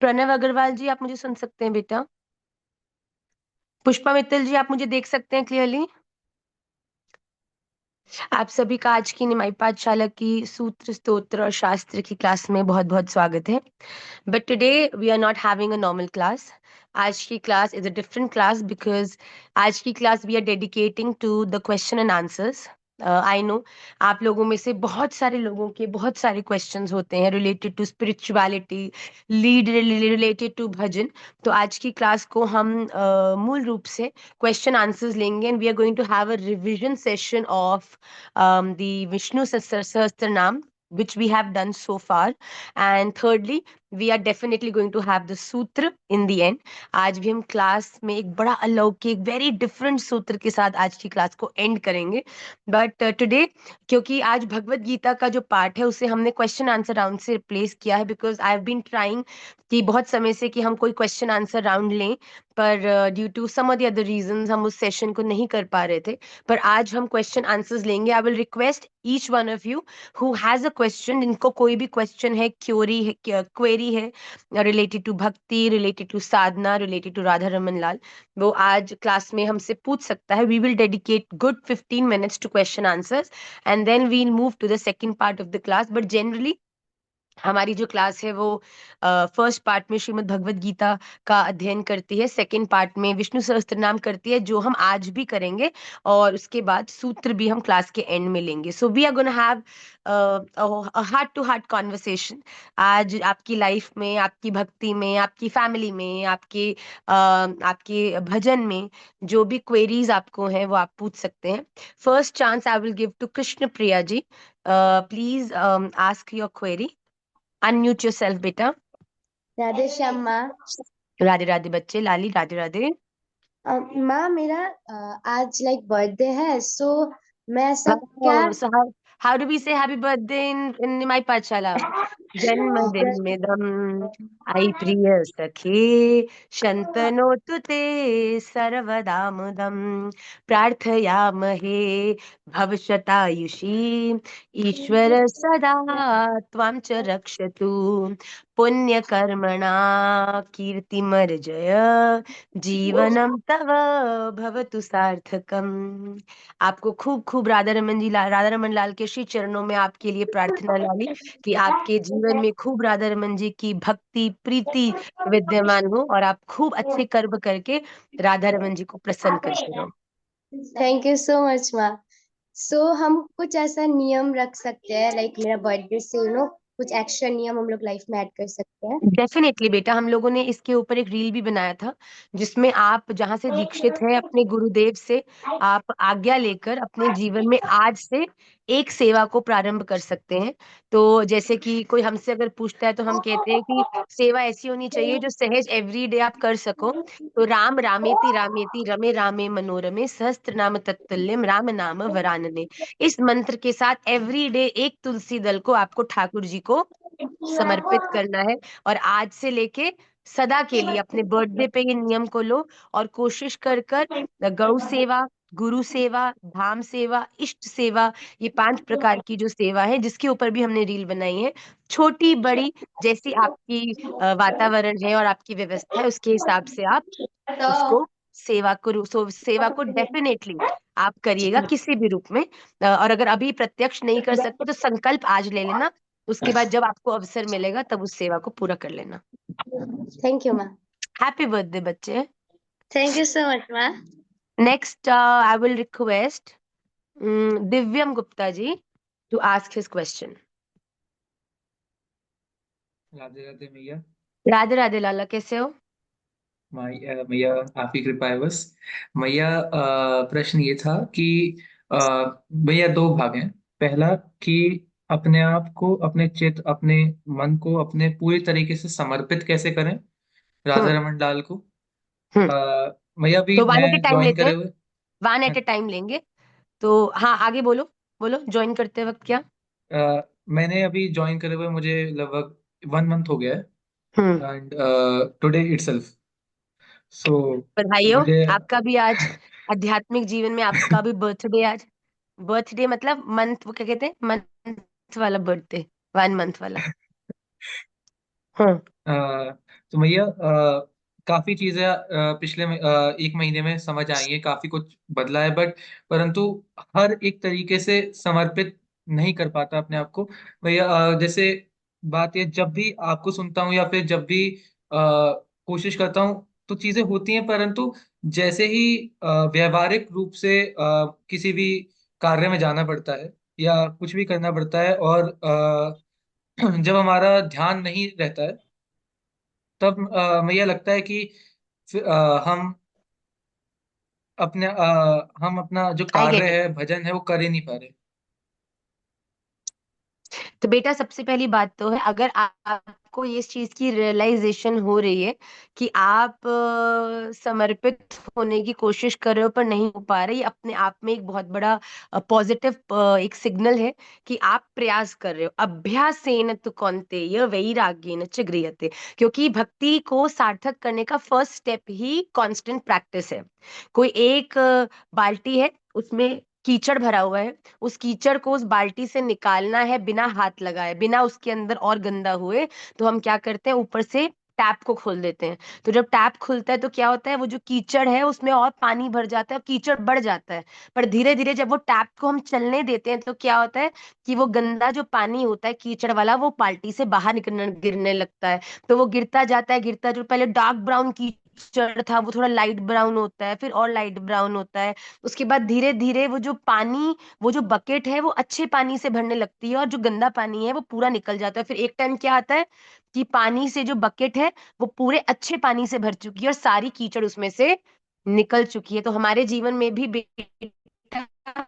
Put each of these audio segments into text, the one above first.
प्रणव अग्रवाल जी, आप मुझे सुन सकते हैं बेटा? पुष्पा मित्तल जी, आप मुझे देख सकते हैं क्लियरली? आप सभी का आज की निमाई पाठशाला की सूत्र, स्तोत्र और शास्त्र की क्लास में बहुत बहुत स्वागत है। But today we are not having a normal class. आज की class is a different class because आज की class we are dedicating to the question and answers. I know आप लोगों में से बहुत सारे लोगों के बहुत सारे क्वेश्चंस होते हैं related to spirituality, lead related to bhajan. तो आज की क्लास को हम मूल रूप से question answers लेंगे and we are going to have a revision session of the Vishnu Sahasranam which we have done so far, and thirdly we are definitely going to have the sutra in the end. आज भी हम class में एक बड़ा अलौकिक very different सूत्र के साथ आज की क्लास को एंड करेंगे। बट टुडे क्योंकि आज भगवत गीता का जो पार्ट है उसे हमने क्वेश्चन आंसर राउंड से रिप्लेस किया है, because I have been trying कि बहुत समय से कि हम कोई क्वेश्चन आंसर राउंड लें, पर due to some of the other reasons हम उस सेशन को नहीं कर पा रहे थे। पर आज हम क्वेश्चन आंसर्स लेंगे। I will request each one of you who has a question, इनको कोई भी क्वेश्चन है, क्वेरी है related to bhakti, related to sadhana, related to Radha Raman Lal, वो आज क्लास में हमसे पूछ सकता है। We will dedicate good 15 minutes to question answers and then we'll move to the second part of the class. But generally हमारी जो क्लास है वो फर्स्ट पार्ट में श्रीमद् भगवत गीता का अध्ययन करती है, सेकंड पार्ट में विष्णु सहस्त्रनाम करती है, जो हम आज भी करेंगे, और उसके बाद सूत्र भी हम क्लास के एंड में लेंगे। So we are gonna have heart to heart conversation. आज आपकी लाइफ में, आपकी भक्ति में, आपकी फैमिली में, आपके भजन में जो भी क्वेरीज आपको हैं वो आप पूछ सकते हैं। First chance I will give to Krishna Priya ji. Please ask your query. Unmute yourself बेटा। राधे श्याम माँ। राधे राधे बच्चे, लाली राधे राधे। माँ मेरा आज लाइक बर्थडे है, सो मैं ऐसा क्या Oh, so how do we say happy birthday in my पाठशाला? जन्मदिनमिदं अयि प्रिय सखे शन्तनोतु ते सर्वदा मुदं प्रार्थयामहे भविष्यतायुषी ईश्वर सदा त्वां च रक्षतु पुण्यकर्मणा कीर्तिमर्जय जीवनं तव भवतु सार्थकम्। आपको खूब खूब राधा रमन लाल के श्री चरणों में आपके लिए प्रार्थना लाली कि आपके जीवन में खूब राधा रमन जी की भक्ति प्रीति विद्यमान हो और आप खूब अच्छे कर्म करके राधा रमन जी को प्रसन्न करते रहो। थैंक यू सो मच माँ। सो हम कुछ ऐसा नियम रख सकते हैं, लाइक मेरा बर्थडे से कुछ एक्स्ट्रा नियम हम लोग लाइफ में ऐड कर सकते हैं। डेफिनेटली बेटा, हम लोगों ने इसके ऊपर एक रील भी बनाया था जिसमें आप जहां से दीक्षित हैं अपने गुरुदेव से आप आज्ञा लेकर अपने जीवन में आज से एक सेवा को प्रारंभ कर सकते हैं। तो जैसे कि कोई हमसे अगर पूछता है तो हम कहते हैं कि सेवा ऐसी होनी चाहिए जो सहज एवरी डे आप कर सको। तो राम रामेति रमे रामे मनोरमे सहस्त्र नाम तत्तुल्यम राम नाम वरानने, इस मंत्र के साथ एवरी डे एक तुलसी दल को आपको ठाकुर जी को समर्पित करना है। और आज से लेके सदा के लिए अपने बर्थडे पे ये नियम को लो और कोशिश कर कर गौ सेवा, गुरु सेवा, धाम सेवा, इष्ट सेवा, ये 5 प्रकार की जो सेवा है जिसके ऊपर भी हमने रील बनाई है, छोटी बड़ी जैसी आपकी वातावरण है और आपकी व्यवस्था है उसके हिसाब से आप उसको सेवा को डेफिनेटली आप करिएगा किसी भी रूप में। और अगर अभी प्रत्यक्ष नहीं कर सकते तो संकल्प आज ले लेना, उसके बाद जब आपको अवसर मिलेगा तब उस सेवा को पूरा कर लेना। थैंक यू माँ। हैप्पी बर्थडे बच्चे। थैंक यू सो मच माँ। Next I will request Divyam Gupta ji to ask his question. Radhe Radhe मैया। राधे राधे लाला, कैसे हो? मैया आपकी कृपा है बस। मैया प्रश्न ये था कि अ, मैया दो भाग हैं। पहला कि अपने आप को, अपने चित्त, अपने मन को अपने पूरी तरीके से समर्पित कैसे करें राधा हम्म रमन लाल को। हम्म मैया भी तो वन एट ए मैं टाइम ज्वाइन लेते करे हैं, हुए। वन एट ए टाइम लेंगे। तो हाँ, आगे बोलो बोलो, ज्वाइन करते वक्त क्या? मैंने अभी ज्वाइन करे हुए मुझे लगभग 1 मंथ हो गया हम्म है, एंड टुडे इटसेल्फ। सो बधाई हो, मुझे आपका भी आज आध्यात्मिक जीवन में आपका भी बर्थडे आज। बर्थडे मतलब मंथ, वो क्या कहते हैं, मंथ वाला बर्थडे, 1 मंथ वाला। हाँ तो भैया काफी चीजें पिछले 1 महीने में समझ आई है, काफी कुछ बदला है, बट परंतु हर एक तरीके से समर्पित नहीं कर पाता अपने आप को भैया। जैसे बात ये, जब भी आपको सुनता हूँ या फिर जब भी कोशिश करता हूँ तो चीजें होती हैं, परंतु जैसे ही व्यवहारिक रूप से किसी भी कार्य में जाना पड़ता है या कुछ भी करना पड़ता है, और जब हमारा ध्यान नहीं रहता है, तब मुझे लगता है कि हम अपना जो आई गेट कार्य इट। है, भजन है, वो कर ही नहीं पा रहे। तो बेटा सबसे पहली बात तो है, अगर आपको इस चीज की रियलाइजेशन हो रही है कि आप समर्पित होने की कोशिश कर रहे हो पर नहीं हो पा रहे, ये अपने आप में एक बहुत बड़ा पॉजिटिव एक सिग्नल है कि आप प्रयास कर रहे हो। अभ्यासेन तु कौन्तेय वैराग्येन च गृह्यते। क्योंकि भक्ति को सार्थक करने का फर्स्ट स्टेप ही कांस्टेंट प्रैक्टिस है। कोई एक बाल्टी है, उसमें कीचड़ भरा हुआ है, उस कीचड़ को उस बाल्टी से निकालना है बिना हाथ लगाए, बिना उसके अंदर और गंदा हुए। तो हम क्या करते हैं, ऊपर से टैप को खोल देते हैं। तो जब टैप खुलता है तो क्या होता है, वो जो कीचड़ है उसमें और पानी भर जाता है और कीचड़ बढ़ जाता है। पर धीरे धीरे जब वो टैप को हम चलने देते हैं तो क्या होता है कि वो गंदा जो पानी होता है कीचड़ वाला, वो बाल्टी से बाहर निकलने गिरने लगता है। तो वो गिरता जाता है, गिरता, जो पहले डार्क ब्राउन कीचड़ था वो थोड़ा लाइट ब्राउन होता है, फिर और लाइट ब्राउन होता है। उसके बाद धीरे धीरे वो जो पानी, वो जो बकेट है वो अच्छे पानी से भरने लगती है और जो गंदा पानी है वो पूरा निकल जाता है। फिर एक टाइम क्या आता है कि पानी से जो बकेट है वो पूरे अच्छे पानी से भर चुकी है और सारी कीचड़ उसमें से निकल चुकी है। तो हमारे जीवन में भी बेटा,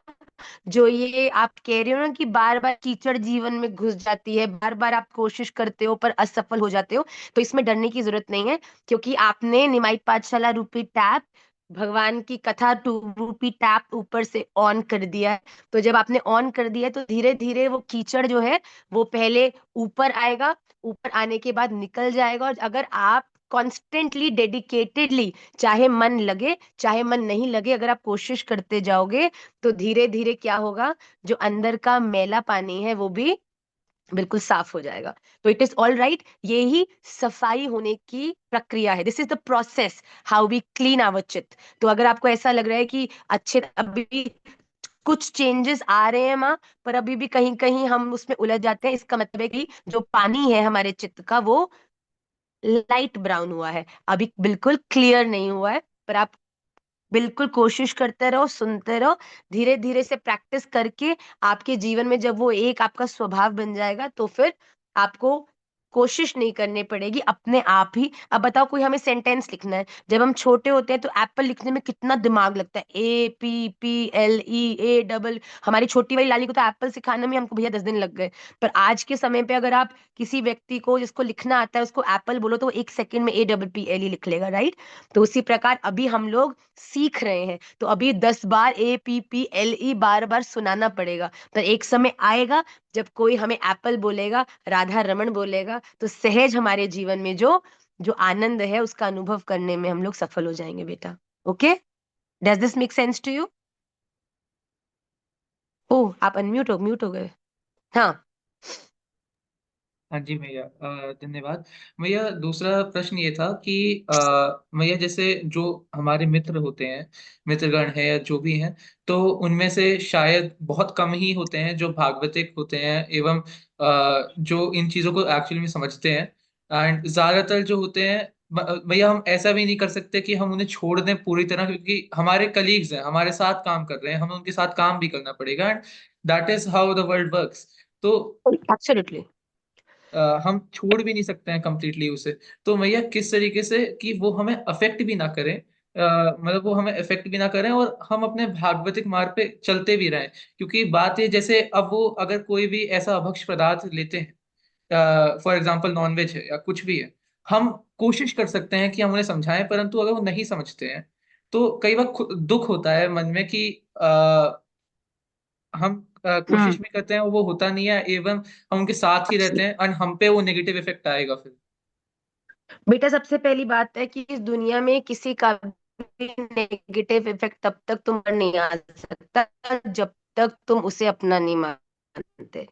जो ये आप कह रहे हो ना कि बार बार कीचड़ जीवन में घुस जाती है, बार बार आप कोशिश करते हो पर असफल हो जाते हो, तो इसमें डरने की जरूरत नहीं है। क्योंकि आपने निमाई पाठशाला रूपी टैप, भगवान की कथा रूपी टैप ऊपर से ऑन कर दिया है। तो जब आपने ऑन कर दिया है तो धीरे धीरे वो कीचड़ जो है वो पहले ऊपर आएगा, ऊपर आने के बाद निकल जाएगा। और अगर आप कॉन्स्टेंटली डेडिकेटेडली, चाहे मन लगे चाहे मन नहीं लगे, अगर आप कोशिश करते जाओगे तो धीरे धीरे क्या होगा, जो अंदर का मैला पानी है वो भी बिल्कुल साफ हो जाएगा। तो इट इज ऑल राइट, ये ही सफाई होने की प्रक्रिया है। This is the process how we clean our chitta. तो अगर आपको ऐसा लग रहा है कि अच्छे अभी भी कुछ चेंजेस आ रहे हैं माँ, पर अभी भी कहीं कहीं हम उसमें उलझ जाते हैं, इसका मतलब है कि जो पानी है हमारे चित्त का वो लाइट ब्राउन हुआ है, अभी बिल्कुल क्लियर नहीं हुआ है। पर आप बिल्कुल कोशिश करते रहो, सुनते रहो, धीरे धीरे से प्रैक्टिस करके आपके जीवन में जब वो एक आपका स्वभाव बन जाएगा तो फिर आपको कोशिश नहीं करनी पड़ेगी, अपने आप ही। अब बताओ, कोई हमें सेंटेंस लिखना है, जब हम छोटे होते हैं तो एप्पल लिखने में कितना दिमाग लगता है, APPLE, हमारी छोटी वाली लाली को तो एप्पल सिखाने में हमको भैया 10 दिन लग गए। पर आज के समय पे अगर आप किसी व्यक्ति को जिसको लिखना आता है उसको एप्पल बोलो तो वो 1 सेकंड में APPLE लिख लेगा, राइट। तो उसी प्रकार अभी हम लोग सीख रहे हैं, तो अभी 10 बार APPLE बार बार सुनाना पड़ेगा। पर एक समय आएगा जब कोई हमें एप्पल बोलेगा, राधा रमन बोलेगा, तो सहज हमारे जीवन में जो जो आनंद है उसका अनुभव करने में हम लोग सफल हो जाएंगे बेटा। Okay, does this make sense to you? Oh, आप अनम्यूट हो, म्यूट हो गए। हाँ। हाँ जी भैया, धन्यवाद। भैया दूसरा प्रश्न ये था कि भैया जैसे जो हमारे मित्र होते हैं, मित्रगण है या जो भी हैं, तो उनमें से शायद बहुत कम ही होते हैं जो भागवतिक होते हैं एवं जो इन चीजों को एक्चुअली में समझते हैं। एंड ज्यादातर जो होते हैं, भैया हम ऐसा भी नहीं कर सकते कि हम उन्हें छोड़ दें पूरी तरह, क्योंकि हमारे कलीग्स हैं, हमारे साथ काम कर रहे हैं, हमें उनके साथ काम भी करना पड़ेगा, and that is how the world works. तो एब्सोल्युटली। हम छोड़ भी नहीं सकते हैं कंप्लीटली उसे। तो भैया किस तरीके से कि वो हमें अफेक्ट भी ना करें, मतलब वो हमें अफेक्ट भी ना करें और हम अपने भागवतिक मार्ग पे चलते भी रहें। क्योंकि बात ये, जैसे अब वो अगर कोई भी ऐसा अभक्ष पदार्थ लेते हैं, फॉर एग्जाम्पल नॉनवेज है या कुछ भी है, हम कोशिश कर सकते हैं कि हम उन्हें समझाएं, परंतु अगर वो नहीं समझते हैं तो कई बार दुख होता है मन में कि हम हम्म। कोशिश भी करते हैं और वो होता नहीं है, एवं हम उनके साथ ही रहते हैं और हम पे वो नेगेटिव इफेक्ट आएगा फिर। बेटा सबसे पहली बात है कि इस दुनिया में किसी का भी नेगेटिव इफेक्ट तब तक तुम पर नहीं आ सकता जब तक तुम उसे अपना नहीं मानते,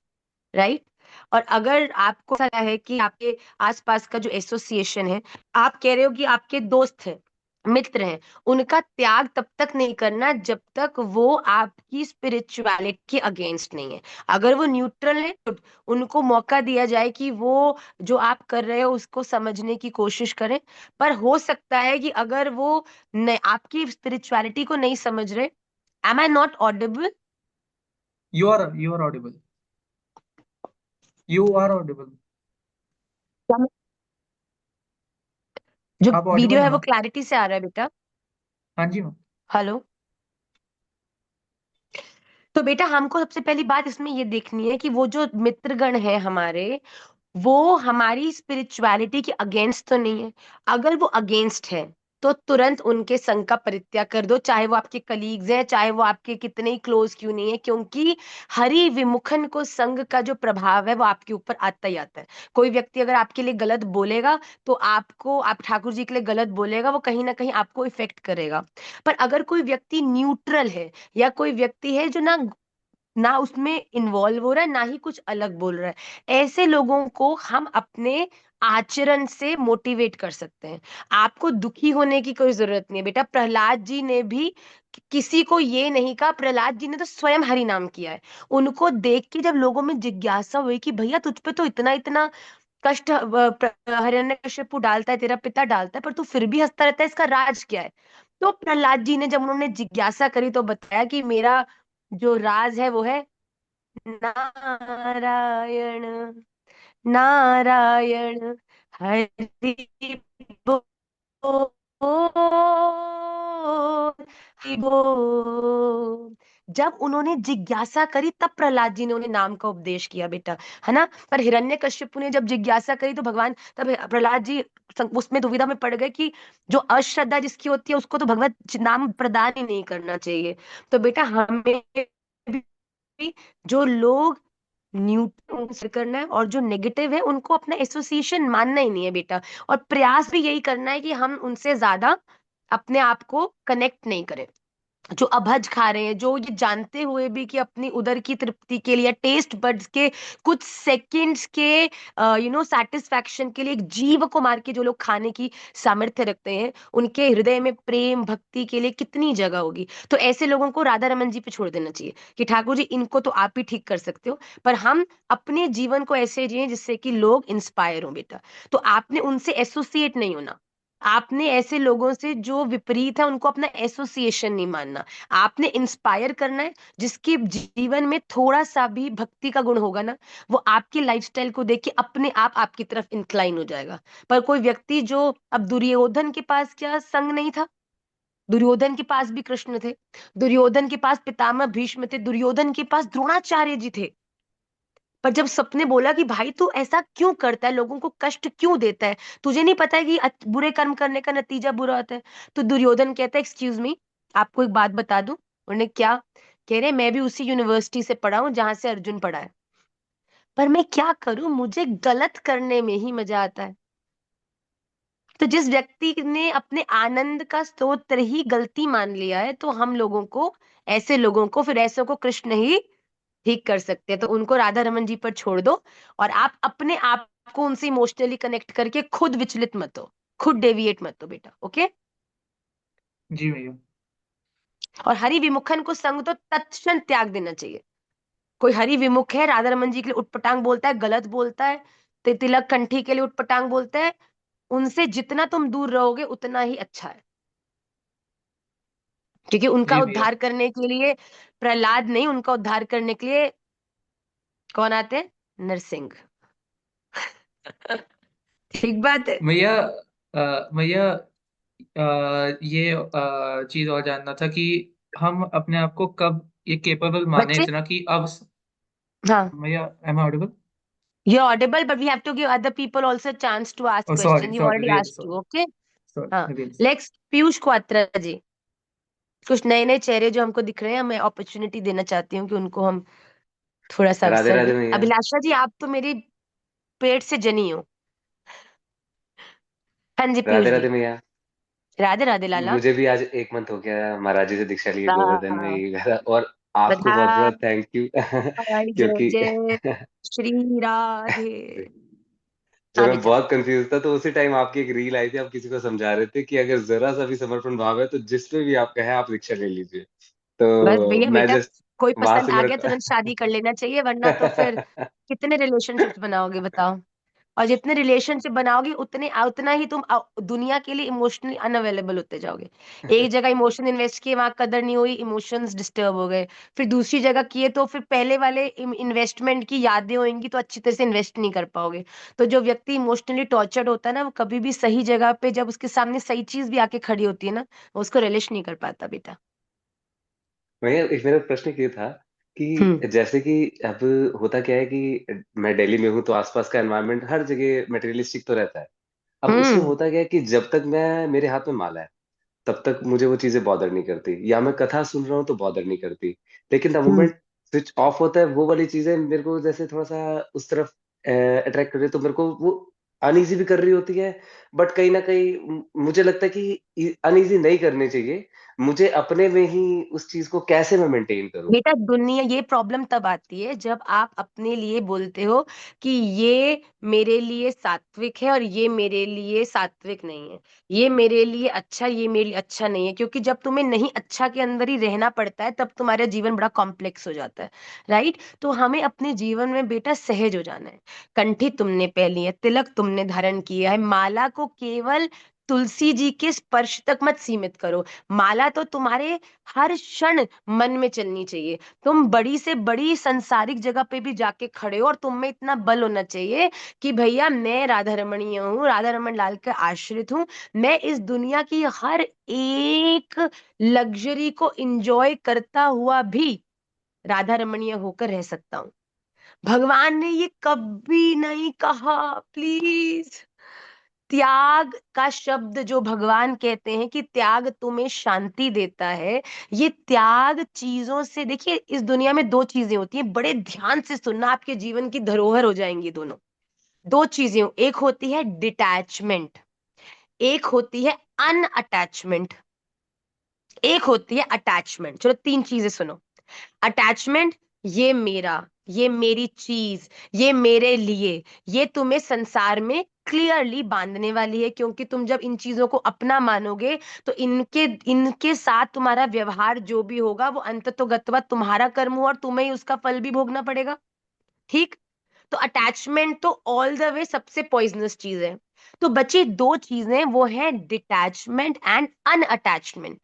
राइट। और अगर आपको ऐसा है कि आपके आसपास का जो एसोसिएशन है, आप कह रहे हो कि आपके दोस्त हैं, मित्र हैं, उनका त्याग तब तक नहीं करना जब तक वो आपकी स्पिरिचुअलिटी के अगेंस्ट नहीं है। अगर वो न्यूट्रल है तो उनको मौका दिया जाए कि वो जो आप कर रहे हो उसको समझने की कोशिश करें। पर हो सकता है कि अगर वो आपकी स्पिरिचुअलिटी को नहीं समझ रहे। Am I not audible? You are audible. You are audible. जो आप ऑडिबल वीडियो हो है वो ना? क्लैरिटी से आ रहा है बेटा? हाँ जी मैम। हेलो। तो बेटा हमको सबसे पहली बात इसमें ये देखनी है कि वो जो मित्रगण है हमारे, वो हमारी स्पिरिचुअलिटी के अगेंस्ट तो नहीं है। अगर वो अगेंस्ट है तो तुरंत उनके संग का परित्याग कर दो, चाहे वो आपके कलीग्स हैं, चाहे वो आपके कितने ही क्लोज क्यों नहीं है, क्योंकि हरि विमुखन को संग का जो प्रभाव है वो आपके ऊपर आता ही आता है। कोई व्यक्ति अगर आपके लिए गलत बोलेगा तो आपको, आप ठाकुर जी के लिए गलत बोलेगा, वो कहीं ना कहीं आपको इफेक्ट करेगा। पर अगर कोई व्यक्ति न्यूट्रल है, या कोई व्यक्ति है जो ना ना उसमें इन्वॉल्व हो रहा है, ना ही कुछ अलग बोल रहा है, ऐसे लोगों को हम अपने आचरण से मोटिवेट कर सकते हैं। आपको दुखी होने की कोई जरूरत नहीं है बेटा। प्रहलाद जी ने भी किसी को ये नहीं कहा, प्रहलाद जी ने तो स्वयं हरि नाम किया है। उनको देख के जब लोगों में जिज्ञासा हुई कि भैया तुझ पे तो इतना इतना कष्ट हिरण्यकशिपु डालता है, तेरा पिता डालता है, पर तू फिर भी हंसता रहता है, इसका राज क्या है? तो प्रहलाद जी ने जब उन्होंने जिज्ञासा करी तो बताया कि मेरा जो राज है वो है नारायण, नारायण, हरि बोल, हरि बोल। जब उन्होंने जिज्ञासा करी तब प्रहलाद जी ने उन्हें नाम का उपदेश किया बेटा, है ना। पर हिरण्यकश्यपु ने जब जिज्ञासा करी तो भगवान, तब प्रहलाद जी उसमें दुविधा में पड़ गए कि जो अश्रद्धा जिसकी होती है उसको तो भगवत नाम प्रदान ही नहीं करना चाहिए। तो बेटा हमें भी जो लोग न्यूट्रल करना है, और जो नेगेटिव है उनको अपना एसोसिएशन मानना ही नहीं है बेटा। और प्रयास भी यही करना है कि हम उनसे ज्यादा अपने आप को कनेक्ट नहीं करें। जो अभज खा रहे हैं, जो ये जानते हुए भी कि अपनी उदर की तृप्ति के लिए, टेस्ट बड्स के कुछ सेकंड्स के सेटिस्फैक्शन के लिए एक जीव को मार के जो लोग खाने की सामर्थ्य रखते हैं, उनके हृदय में प्रेम भक्ति के लिए कितनी जगह होगी। तो ऐसे लोगों को राधा रमन जी पे छोड़ देना चाहिए कि ठाकुर जी इनको तो आप ही ठीक कर सकते हो, पर हम अपने जीवन को ऐसे जिए जिससे कि लोग इंस्पायर हो बेटा। तो आपने उनसे एसोसिएट नहीं होना। आपने ऐसे लोगों से जो विपरीत है उनको अपना एसोसिएशन नहीं मानना। आपने इंस्पायर करना है। जिसके जीवन में थोड़ा सा भी भक्ति का गुण होगा ना, वो आपकी लाइफस्टाइल को देख के अपने आप आपकी तरफ इंक्लाइन हो जाएगा। पर कोई व्यक्ति जो, अब दुर्योधन के पास क्या संग नहीं था? दुर्योधन के पास भी कृष्ण थे, दुर्योधन के पास पितामह भीष्म थे, दुर्योधन के पास द्रोणाचार्य जी थे। पर जब सबने बोला कि भाई तू ऐसा क्यों करता है, लोगों को कष्ट क्यों देता है, तुझे नहीं पता है कि बुरे कर्म करने का नतीजा बुरा होता है? तो दुर्योधन कहता है एक्सक्यूज मी, आपको एक बात बता दूं। उन्हें क्या कह रहे, मैं भी उसी यूनिवर्सिटी से पढ़ा हूं जहां से अर्जुन पढ़ा है, पर मैं क्या करूं, मुझे गलत करने में ही मजा आता है। तो जिस व्यक्ति ने अपने आनंद का स्रोत ही गलती मान लिया है, तो हम लोगों को, ऐसे लोगों को, फिर ऐसे को कृष्ण ही ठीक कर सकते हैं। तो उनको राधा रमन जी पर छोड़ दो, और आप अपने आप को उनसे इमोशनली कनेक्ट करके खुद विचलित मत हो, खुद डेविएट मत हो बेटा। ओके। जी भैया। और हरि विमुखन को संग तो तत्क्षण त्याग देना चाहिए। कोई हरि विमुख है, राधा रमन जी के लिए उटपटांग बोलता है, गलत बोलता है, तिलक कंठी के लिए उटपटांग बोलता है, उनसे जितना तुम दूर रहोगे उतना ही अच्छा है। क्योंकि उनका जी भैया। उद्धार करने के लिए प्रहलाद नहीं, उनका उद्धार करने के लिए कौन आते हैं? नरसिंह। ठीक बात है। भैया भैया ये चीज और जानना था कि हम अपने आप को कब ये केपेबल माने बच्चे, इतना कि अब। हाँ, भैया am I audible? you're audible, but we have to give other people also a chance to ask oh sorry question. You've sorry, already really asked two, sorry. okay? हाँ, sorry, really sorry. Let's Piyush Kwatra ji. कुछ नए नए चेहरे जो हमको दिख रहे हैं, मैं अपॉर्चुनिटी देना चाहती हूँ कि उनको हम थोड़ा सा राधे अवसर दें। राधे भैया। अभिलाषा जी, आप तो मेरी पेट से जनी हो। हाँ जी पीयूष राधे जी। राधे भैया। राधे राधे लाला। मुझे भी आज 1 मंथ हो गया महाराज जी से दीक्षा लिए, गोवर्धन में हाँ, ही करा। और आपको बहुत बधाई बहुत थैंक यू जय क्योंकि जय श्री राधे। जब हाँ मैं बेटा। बहुत कंफ्यूज था तो उसी टाइम आपकी एक रील आई थी, आप किसी को समझा रहे थे कि अगर जरा सा भी समर्पण भाव है तो जिस पे भी आप कहें आप रिक्शा ले लीजिए। बस तो भैया मैं बेटा, जस्ट कोई वहां पसंद से आ मेरा गया तुरंत शादी कर लेना चाहिए, वरना तो फिर कितने रिलेशनशिप्स बनाओगे बताओ। और जितने रिलेशनशिप बनाओगे उतना ही तुम दुनिया के लिए इमोशनली अनअवेलेबल होते जाओगे। एक जगह इमोशन इन्वेस्ट किए, वहां कदर नहीं हुई, इमोशंस डिस्टर्ब हो गए। फिर दूसरी जगह किए तो फिर पहले वाले इन्वेस्टमेंट की यादें होंगी तो अच्छी तरह से इन्वेस्ट नहीं कर पाओगे। तो जो व्यक्ति इमोशनली टॉर्चर्ड होता है ना, वो कभी भी सही जगह पे जब उसके सामने सही चीज भी आके खड़ी होती है ना, वो उसको रिलिश नहीं कर पाता बेटा। भैया एक मेरा प्रश्न ये था हम्म। कि जैसे कि अब होता क्या है कि मैं दिल्ली में हूँ तो आसपास का एनवायरनमेंट हर जगह मटेरियलिस्टिक तो रहता है। अब उसमें हम्म। होता क्या है कि जब तक मैं मेरे हाथ में माला है तब तक मुझे वो चीजें बॉदर नहीं करती, या मैं कथा सुन रहा हूँ तो बॉदर नहीं करती। लेकिन the hmm. Moment switch off होता है वो वाली चीजें मेरे को जैसे थोड़ा सा उस तरफ अट्रैक्ट कर रही है, तो मेरे को वो अनईजी भी कर रही होती है। बट कहीं ना कहीं मुझे लगता है कि अनईजी नहीं करनी चाहिए। मुझे अपने में ही उस चीज को कैसे मैं मेंटेन करूं। बेटा दुनिया, ये प्रॉब्लम तब आती है जब आप अपने लिए बोलते हो कि ये मेरे लिए सात्विक है और ये मेरे लिए सात्विक नहीं है, ये मेरे लिए अच्छा, ये मेरे लिए अच्छा नहीं है। क्योंकि जब तुम्हें नहीं अच्छा के अंदर ही रहना पड़ता है तब तुम्हारा जीवन बड़ा कॉम्प्लेक्स हो जाता है। राइट। तो हमें अपने जीवन में बेटा सहज हो जाना है। कंठी तुमने पहनी है, तिलक तुमने धारण किया है, माला को केवल तुलसी जी के स्पर्श तक मत सीमित करो। माला तो तुम्हारे हर क्षण मन में चलनी चाहिए। तुम बड़ी से बड़ी संसारिक जगह पे भी जाके खड़े हो और तुम में इतना बल होना चाहिए कि भैया मैं राधा रमणीय हूँ, राधा रमन लाल का आश्रित हूँ। मैं इस दुनिया की हर एक लग्जरी को इंजॉय करता हुआ भी राधा रमणीय होकर रह सकता हूँ। भगवान ने ये कभी नहीं कहा। प्लीज। त्याग का शब्द जो भगवान कहते हैं कि त्याग तुम्हें शांति देता है, ये त्याग चीजों से, देखिए इस दुनिया में दो चीजें होती हैं, बड़े ध्यान से सुनना, आपके जीवन की धरोहर हो जाएंगी दोनों। दो चीजें, एक होती है डिटैचमेंट, एक होती है अनअटैचमेंट। एक होती है अटैचमेंट। चलो तीन चीजें सुनो। अटैचमेंट, ये मेरा, ये मेरी चीज, ये मेरे लिए, ये तुम्हें संसार में क्लियरली बांधने वाली है। क्योंकि तुम जब इन चीजों को अपना मानोगे तो इनके इनके साथ तुम्हारा व्यवहार जो भी होगा वो अंततोगत्वा तुम्हारा कर्म हो और तुम्हें ही उसका फल भी भोगना पड़ेगा। ठीक। तो अटैचमेंट तो ऑल द वे सबसे पॉइजनस चीज है। तो बची दो चीजें, वो है डिटैचमेंट एंड अनअटैचमेंट।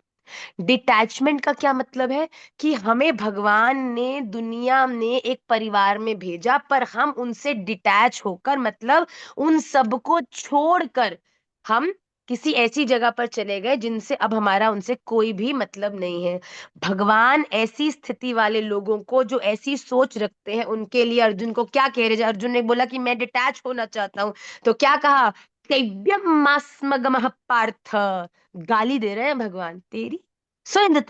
डिटैचमेंट का क्या मतलब है कि हमें भगवान ने दुनिया में एक परिवार में भेजा, पर हम उनसे डिटैच होकर, मतलब उन सबको छोड़कर हम किसी ऐसी जगह पर चले गए जिनसे अब हमारा उनसे कोई भी मतलब नहीं है। भगवान ऐसी स्थिति वाले लोगों को जो ऐसी सोच रखते हैं उनके लिए अर्जुन को क्या कह रहे हैं। अर्जुन ने बोला कि मैं डिटैच होना चाहता हूं, तो क्या कहा? कैव्यमास्मगमः पार्थ। गाली दे रहे हैं भगवान, तेरी सुरेंद्र,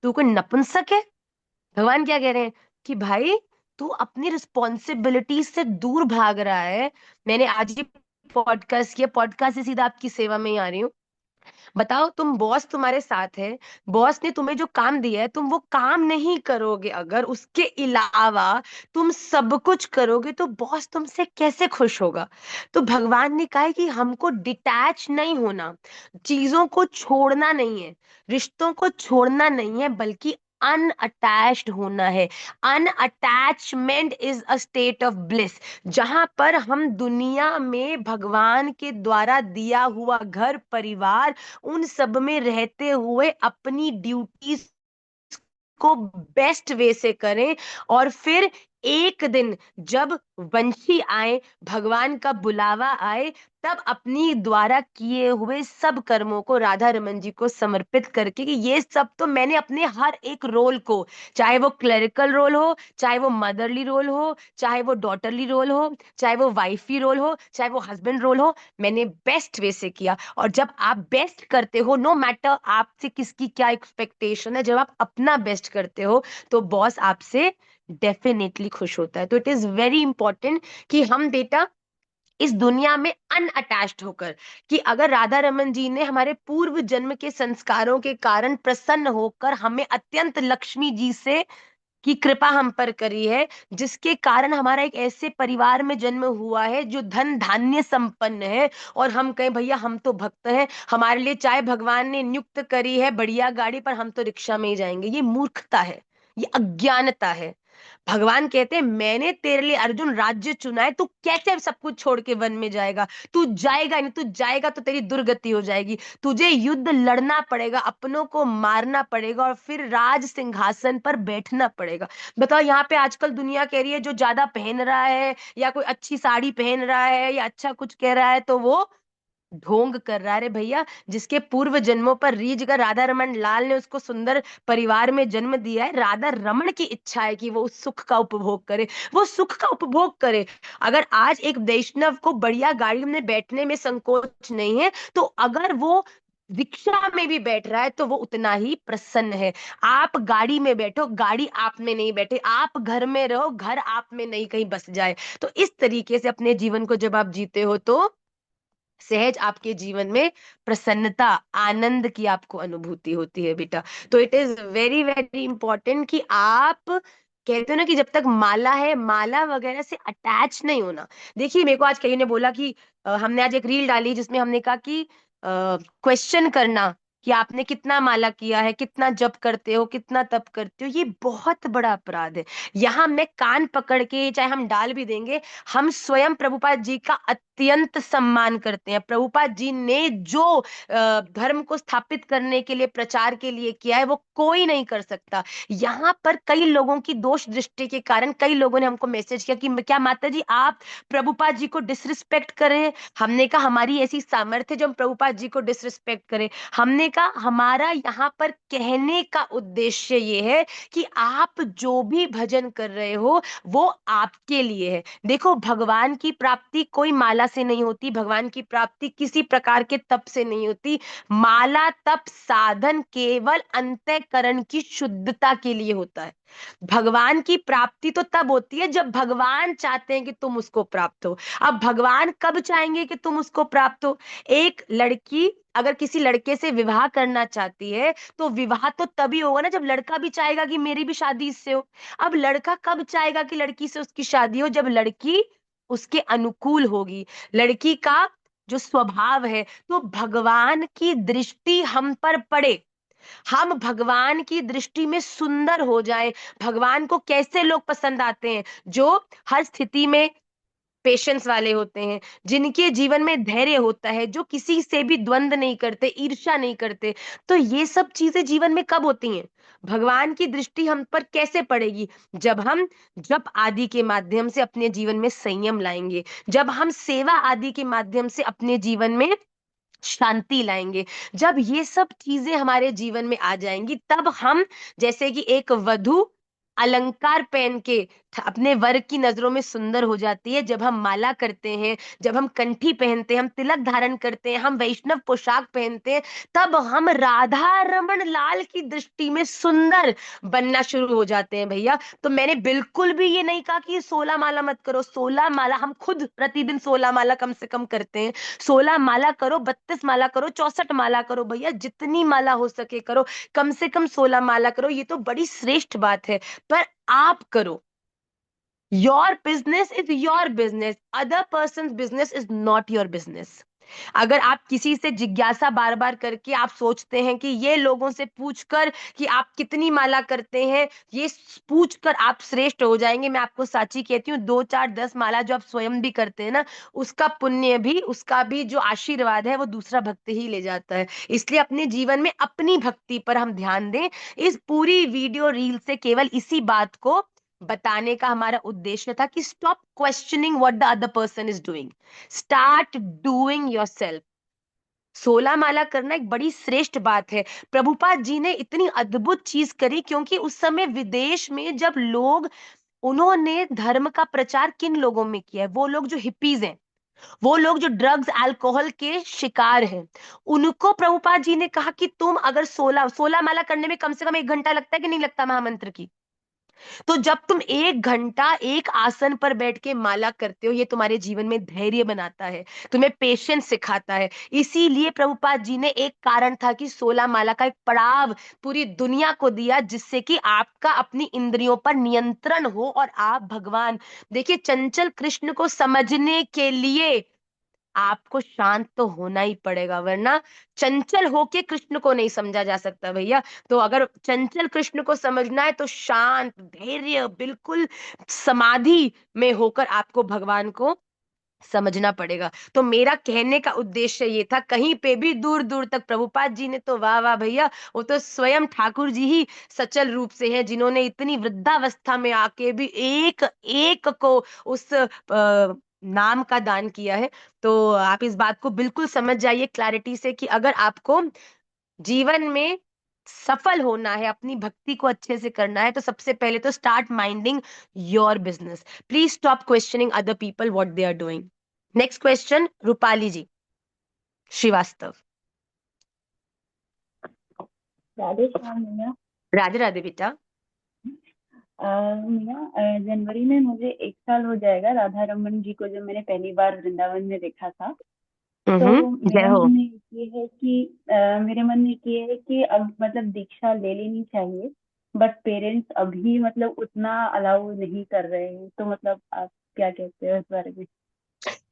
तू कोई नपुंसक है। भगवान क्या कह रहे हैं कि भाई तू अपनी रिस्पॉन्सिबिलिटी से दूर भाग रहा है। मैंने आज ही पॉडकास्ट किया, पॉडकास्ट से सीधा आपकी सेवा में ही आ रही हूँ। बताओ, तुम बॉस तुम्हारे साथ है, बॉस ने तुम्हें जो काम दिया है तुम वो काम नहीं करोगे, अगर उसके अलावा तुम सब कुछ करोगे तो बॉस तुमसे कैसे खुश होगा। तो भगवान ने कहा है कि हमको डिटैच नहीं होना, चीजों को छोड़ना नहीं है, रिश्तों को छोड़ना नहीं है, बल्कि अनअटैच्ड होना है। Unattachment is a state of bliss, जहां पर हम दुनिया में भगवान के द्वारा दिया हुआ घर परिवार, उन सब में रहते हुए अपनी ड्यूटीज को बेस्ट वे से करें। और फिर एक दिन जब वंशी आए, भगवान का बुलावा आए, तब अपनी द्वारा किए हुए सब कर्मों को राधा रमन जी को समर्पित करके कि ये सब तो मैंने अपने हर एक रोल को, चाहे वो क्लरिकल रोल हो, चाहे वो मदरली रोल हो, चाहे वो डॉटरली रोल हो, चाहे वो वाइफी रोल हो, चाहे वो हस्बैंड रोल हो, मैंने बेस्ट वे से किया। और जब आप बेस्ट करते हो, नो मैटर आपसे किसकी क्या एक्सपेक्टेशन है, जब आप अपना बेस्ट करते हो तो बॉस आपसे डेफिनेटली खुश होता है। तो इट इज वेरी इंपॉर्टेंट कि हम बेटा इस दुनिया में अनअटैच्ड होकर, कि अगर राधा रमन जी ने हमारे पूर्व जन्म के संस्कारों के कारण प्रसन्न होकर हमें अत्यंत लक्ष्मी जी से की कृपा हम पर करी है, जिसके कारण हमारा एक ऐसे परिवार में जन्म हुआ है जो धन धान्य संपन्न है, और हम कहें भैया हम तो भक्त हैं, हमारे लिए चाहे भगवान ने नियुक्त करी है बढ़िया गाड़ी पर हम तो रिक्शा में ही जाएंगे, ये मूर्खता है, ये अज्ञानता है। भगवान कहते हैं मैंने तेरे लिए अर्जुन राज्य चुना है, तू कैसे सब कुछ छोड़ के वन में जाएगा? तू जाएगा नहीं, तू जाएगा तो तेरी दुर्गति हो जाएगी, तुझे युद्ध लड़ना पड़ेगा, अपनों को मारना पड़ेगा और फिर राज सिंहासन पर बैठना पड़ेगा। बताओ, यहाँ पे आजकल दुनिया कह रही है जो ज्यादा पहन रहा है या कोई अच्छी साड़ी पहन रहा है या अच्छा कुछ कह रहा है तो वो ढोंग कर रहा है। अरे भैया, जिसके पूर्व जन्मों पर रीझ कर राधा रमन लाल ने उसको सुंदर परिवार में जन्म दिया है, राधा रमन की इच्छा है कि वो उस सुख का उपभोग करे, वो सुख का उपभोग करे। अगर आज एक वैष्णव को बढ़िया गाड़ी में बैठने में संकोच नहीं है, तो अगर वो रिक्शा में भी बैठ रहा है तो वो उतना ही प्रसन्न है। आप गाड़ी में बैठो, गाड़ी आप में नहीं बैठे, आप घर में रहो, घर आप में नहीं कहीं बस जाए। तो इस तरीके से अपने जीवन को जब आप जीते हो तो सहज आपके जीवन में प्रसन्नता, आनंद की आपको अनुभूति होती है बेटा। तो it is very very important कि आप कहते हो ना कि जब तक माला है, माला वगैरह से अटैच नहीं होना। देखिए, मेरे को आज कहीं ने बोला कि हमने आज एक रील डाली जिसमें हमने कहा कि क्वेश्चन करना कि आपने कितना माला किया है, कितना जप करते हो, कितना तप करते हो, ये बहुत बड़ा अपराध है। यहाँ मैं कान पकड़ के, चाहे हम डाल भी देंगे, हम स्वयं प्रभुपाद जी का अत्यंत सम्मान करते हैं। प्रभुपाद जी ने जो धर्म को स्थापित करने के लिए, प्रचार के लिए किया है, वो कोई नहीं कर सकता। यहाँ पर कई लोगों की दोष दृष्टि के कारण कई लोगों ने हमको मैसेज किया कि क्या माता जी आप प्रभुपाद जी को डिसरिस्पेक्ट करें? हमने कहा हमारी ऐसी सामर्थ्य जो हम प्रभुपाद जी को डिसरिस्पेक्ट करें? हमने कहा हमारा यहाँ पर कहने का उद्देश्य ये है कि आप जो भी भजन कर रहे हो वो आपके लिए है। देखो, भगवान की प्राप्ति कोई माला से नहीं होती, भगवान की प्राप्ति किसी प्रकार के तप से नहीं होती। माला तप साधन केवल अंतःकरण की शुद्धता के लिए होता है। भगवान की प्राप्ति तो तब होती है जब भगवान चाहते हैं कि तुम उसको प्राप्त हो। अब भगवान कब चाहेंगे कि तुम उसको प्राप्त हो? एक लड़की अगर किसी लड़के से विवाह करना चाहती है तो विवाह तो तभी होगा ना जब लड़का भी चाहेगा कि मेरी भी शादी इससे हो। अब लड़का कब चाहेगा कि लड़की से उसकी शादी हो? जब लड़की उसके अनुकूल होगी, लड़की का जो स्वभाव है। तो भगवान की दृष्टि हम पर पड़े, हम भगवान की दृष्टि में सुंदर हो जाए। भगवान को कैसे लोग पसंद आते हैं? जो हर स्थिति में पेशेंस वाले होते हैं, जिनके जीवन में धैर्य होता है, जो किसी से भी द्वंद नहीं करते, ईर्ष्या नहीं करते। तो ये सब चीजें जीवन में कब होती हैं? भगवान की दृष्टि हम पर कैसे पड़ेगी? जब हम जप आदि के माध्यम से अपने जीवन में संयम लाएंगे, जब हम सेवा आदि के माध्यम से अपने जीवन में शांति लाएंगे, जब ये सब चीजें हमारे जीवन में आ जाएंगी, तब हम जैसे कि एक वधु अलंकार पहन के अपने वर की नजरों में सुंदर हो जाती है। जब हम माला करते हैं, जब हम कंठी पहनते हैं, हम तिलक धारण करते हैं, हम वैष्णव पोशाक पहनते हैं, तब हम राधा रमन लाल की दृष्टि में सुंदर बनना शुरू हो जाते हैं भैया। तो मैंने बिल्कुल भी ये नहीं कहा कि 16 माला मत करो। 16 माला हम खुद प्रतिदिन 16 माला कम से कम करते हैं। 16 माला करो, 32 माला करो, 64 माला करो भैया, जितनी माला हो सके करो, कम से कम 16 माला करो, ये तो बड़ी श्रेष्ठ बात है। पर आप करो, your business is your business, other person business is not your business. अगर आप किसी से जिज्ञासा बार बार करके आप सोचते हैं कि ये लोगों से पूछकर कि आप कितनी माला करते हैं, ये पूछकर आप श्रेष्ठ हो जाएंगे, मैं आपको साची कहती हूँ, 2 4 10 माला जो आप स्वयं भी करते हैं ना, उसका पुण्य भी, उसका भी जो आशीर्वाद है वो दूसरा भक्त ही ले जाता है। इसलिए अपने जीवन में अपनी भक्ति पर हम ध्यान दें। इस पूरी वीडियो रील से केवल इसी बात को बताने का हमारा उद्देश्य था कि stop questioning what the other person is doing, start doing yourself. 16 माला करना एक बड़ी श्रेष्ठ बात है। प्रभुपाद जी ने इतनी अद्भुत चीज करी क्योंकि उस समय विदेश में जब लोग, उन्होंने धर्म का प्रचार किन लोगों में किया है? वो लोग जो हिप्पीज हैं, वो लोग जो ड्रग्स अल्कोहल के शिकार हैं, उनको प्रभुपाद जी ने कहा कि तुम अगर 16 माला करने में कम से कम 1 घंटा लगता है कि नहीं लगता महामंत्र की? तो जब तुम 1 घंटा एक आसन पर बैठ के माला करते हो, ये तुम्हारे जीवन में धैर्य बनाता है, तुम्हें पेशेंस सिखाता है। इसीलिए प्रभुपाद जी ने एक कारण था कि 16 माला का एक पड़ाव पूरी दुनिया को दिया, जिससे कि आपका अपनी इंद्रियों पर नियंत्रण हो और आप भगवान, देखिए चंचल कृष्ण को समझने के लिए आपको शांत तो होना ही पड़ेगा, वरना चंचल होके कृष्ण को नहीं समझा जा सकता भैया। तो अगर चंचल कृष्ण को समझना है तो शांत, धैर्य, बिल्कुल समाधि में होकर आपको भगवान को समझना पड़ेगा। तो मेरा कहने का उद्देश्य ये था, कहीं पे भी दूर दूर तक प्रभुपाद जी ने तो वाह वाह भैया, वो तो स्वयं ठाकुर जी ही सचल रूप से हैं, जिन्होंने इतनी वृद्धावस्था में आके भी एक एक को उस नाम का दान किया है। तो आप इस बात को बिल्कुल समझ जाइए क्लैरिटी से कि अगर आपको जीवन में सफल होना है, अपनी भक्ति को अच्छे से करना है, तो सबसे पहले तो start minding your business. Please stop questioning other people what they are doing. Next question, Rupali ji Srivastava. Radhe Shyam मैया। राधे राधे बेटा। मैया, जनवरी में मुझे 1 साल हो जाएगा राधा रमन जी को जब मैंने पहली बार वृंदावन में देखा था। तो जय हो। मेरे मन में ये है कि अब मतलब दीक्षा ले लेनी चाहिए, बट पेरेंट्स अभी मतलब उतना अलाउ नहीं कर रहे हैं। तो मतलब आप क्या कहते हो इस बारे में?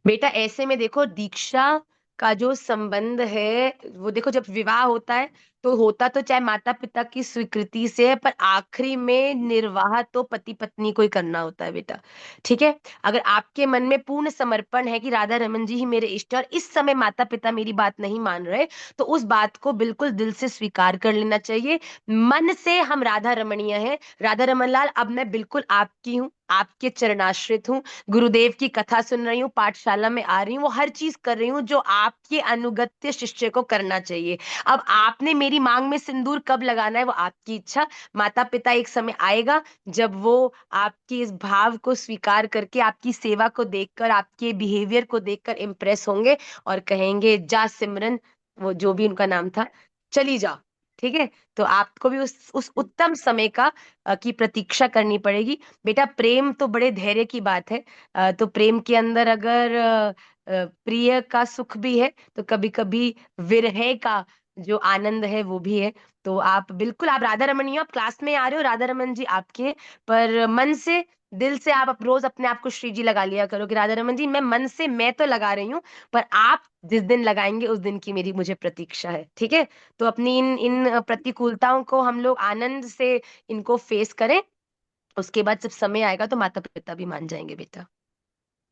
बेटा ऐसे में देखो, दीक्षा का जो संबंध है वो देखो, जब विवाह होता है तो होता तो चाहे माता पिता की स्वीकृति से है, पर आखिरी में निर्वाह तो पति पत्नी को ही करना होता है बेटा। ठीक है, अगर आपके मन में पूर्ण समर्पण है कि राधा रमन जी ही मेरे इष्ट और इस समय माता पिता मेरी बात नहीं मान रहे, तो उस बात को बिल्कुल दिल से स्वीकार कर लेना चाहिए। मन से हम राधा रमणीय हैं। राधा रमन लाल, अब मैं बिल्कुल आपकी हूँ, आपके चरणाश्रित हूँ, गुरुदेव की कथा सुन रही हूँ, पाठशाला में आ रही हूँ, वो हर चीज कर रही हूँ जो आपके अनुगत्य शिष्य को करना चाहिए। अब आपने मेरी मांग में सिंदूर कब लगाना है वो आपकी इच्छा। माता पिता एक समय आएगा जब वो आपकी इस भाव को स्वीकार करके, आपकी सेवा को देखकर, आपके बिहेवियर को देखकर इम्प्रेस होंगे और कहेंगे जा सिमरन, वो जो भी उनका नाम था, चली जाओ। ठीक है, तो आपको भी उस उत्तम समय का की प्रतीक्षा करनी पड़ेगी। बेटा प्रेम तो बड़े धैर्य की बात है। तो प्रेम के अंदर अगर प्रिय का सुख भी है, तो कभी कभी विरह का जो आनंद है वो भी है। तो आप बिल्कुल, आप राधा रमन ही हो, आप क्लास में आ रहे हो, राधा रमन जी आपके, पर मन से, दिल से आप रोज अपने आप को श्री जी लगा लिया करो कि राधा रमन जी मैं मन से, मैं तो लगा रही हूँ, पर आप जिस दिन लगाएंगे उस दिन की मेरी मुझे प्रतीक्षा है। ठीक है, तो अपनी इन इन प्रतिकूलताओं को हम लोग आनंद से इनको फेस करें। उसके बाद जब समय आएगा तो माता पिता भी मान जाएंगे बेटा।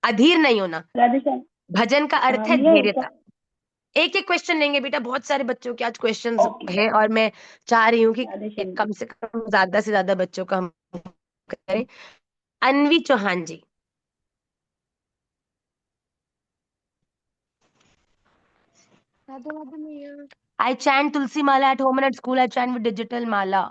अधीर नहीं होना। राधे श्याम। भजन का अर्थ है मैया धैर्यता। एक एक क्वेश्चन लेंगे बेटा, बहुत सारे बच्चों के आज क्वेश्चंस ओके। है और मैं चाह रही हूँ कि राधे श्याम जी। कम से कम ज्यादा से ज्यादा बच्चों का हम करें। अनवी चौहान जी। राधे राधे मैया। I chant tulsi mala at home and at school I chant with digital mala.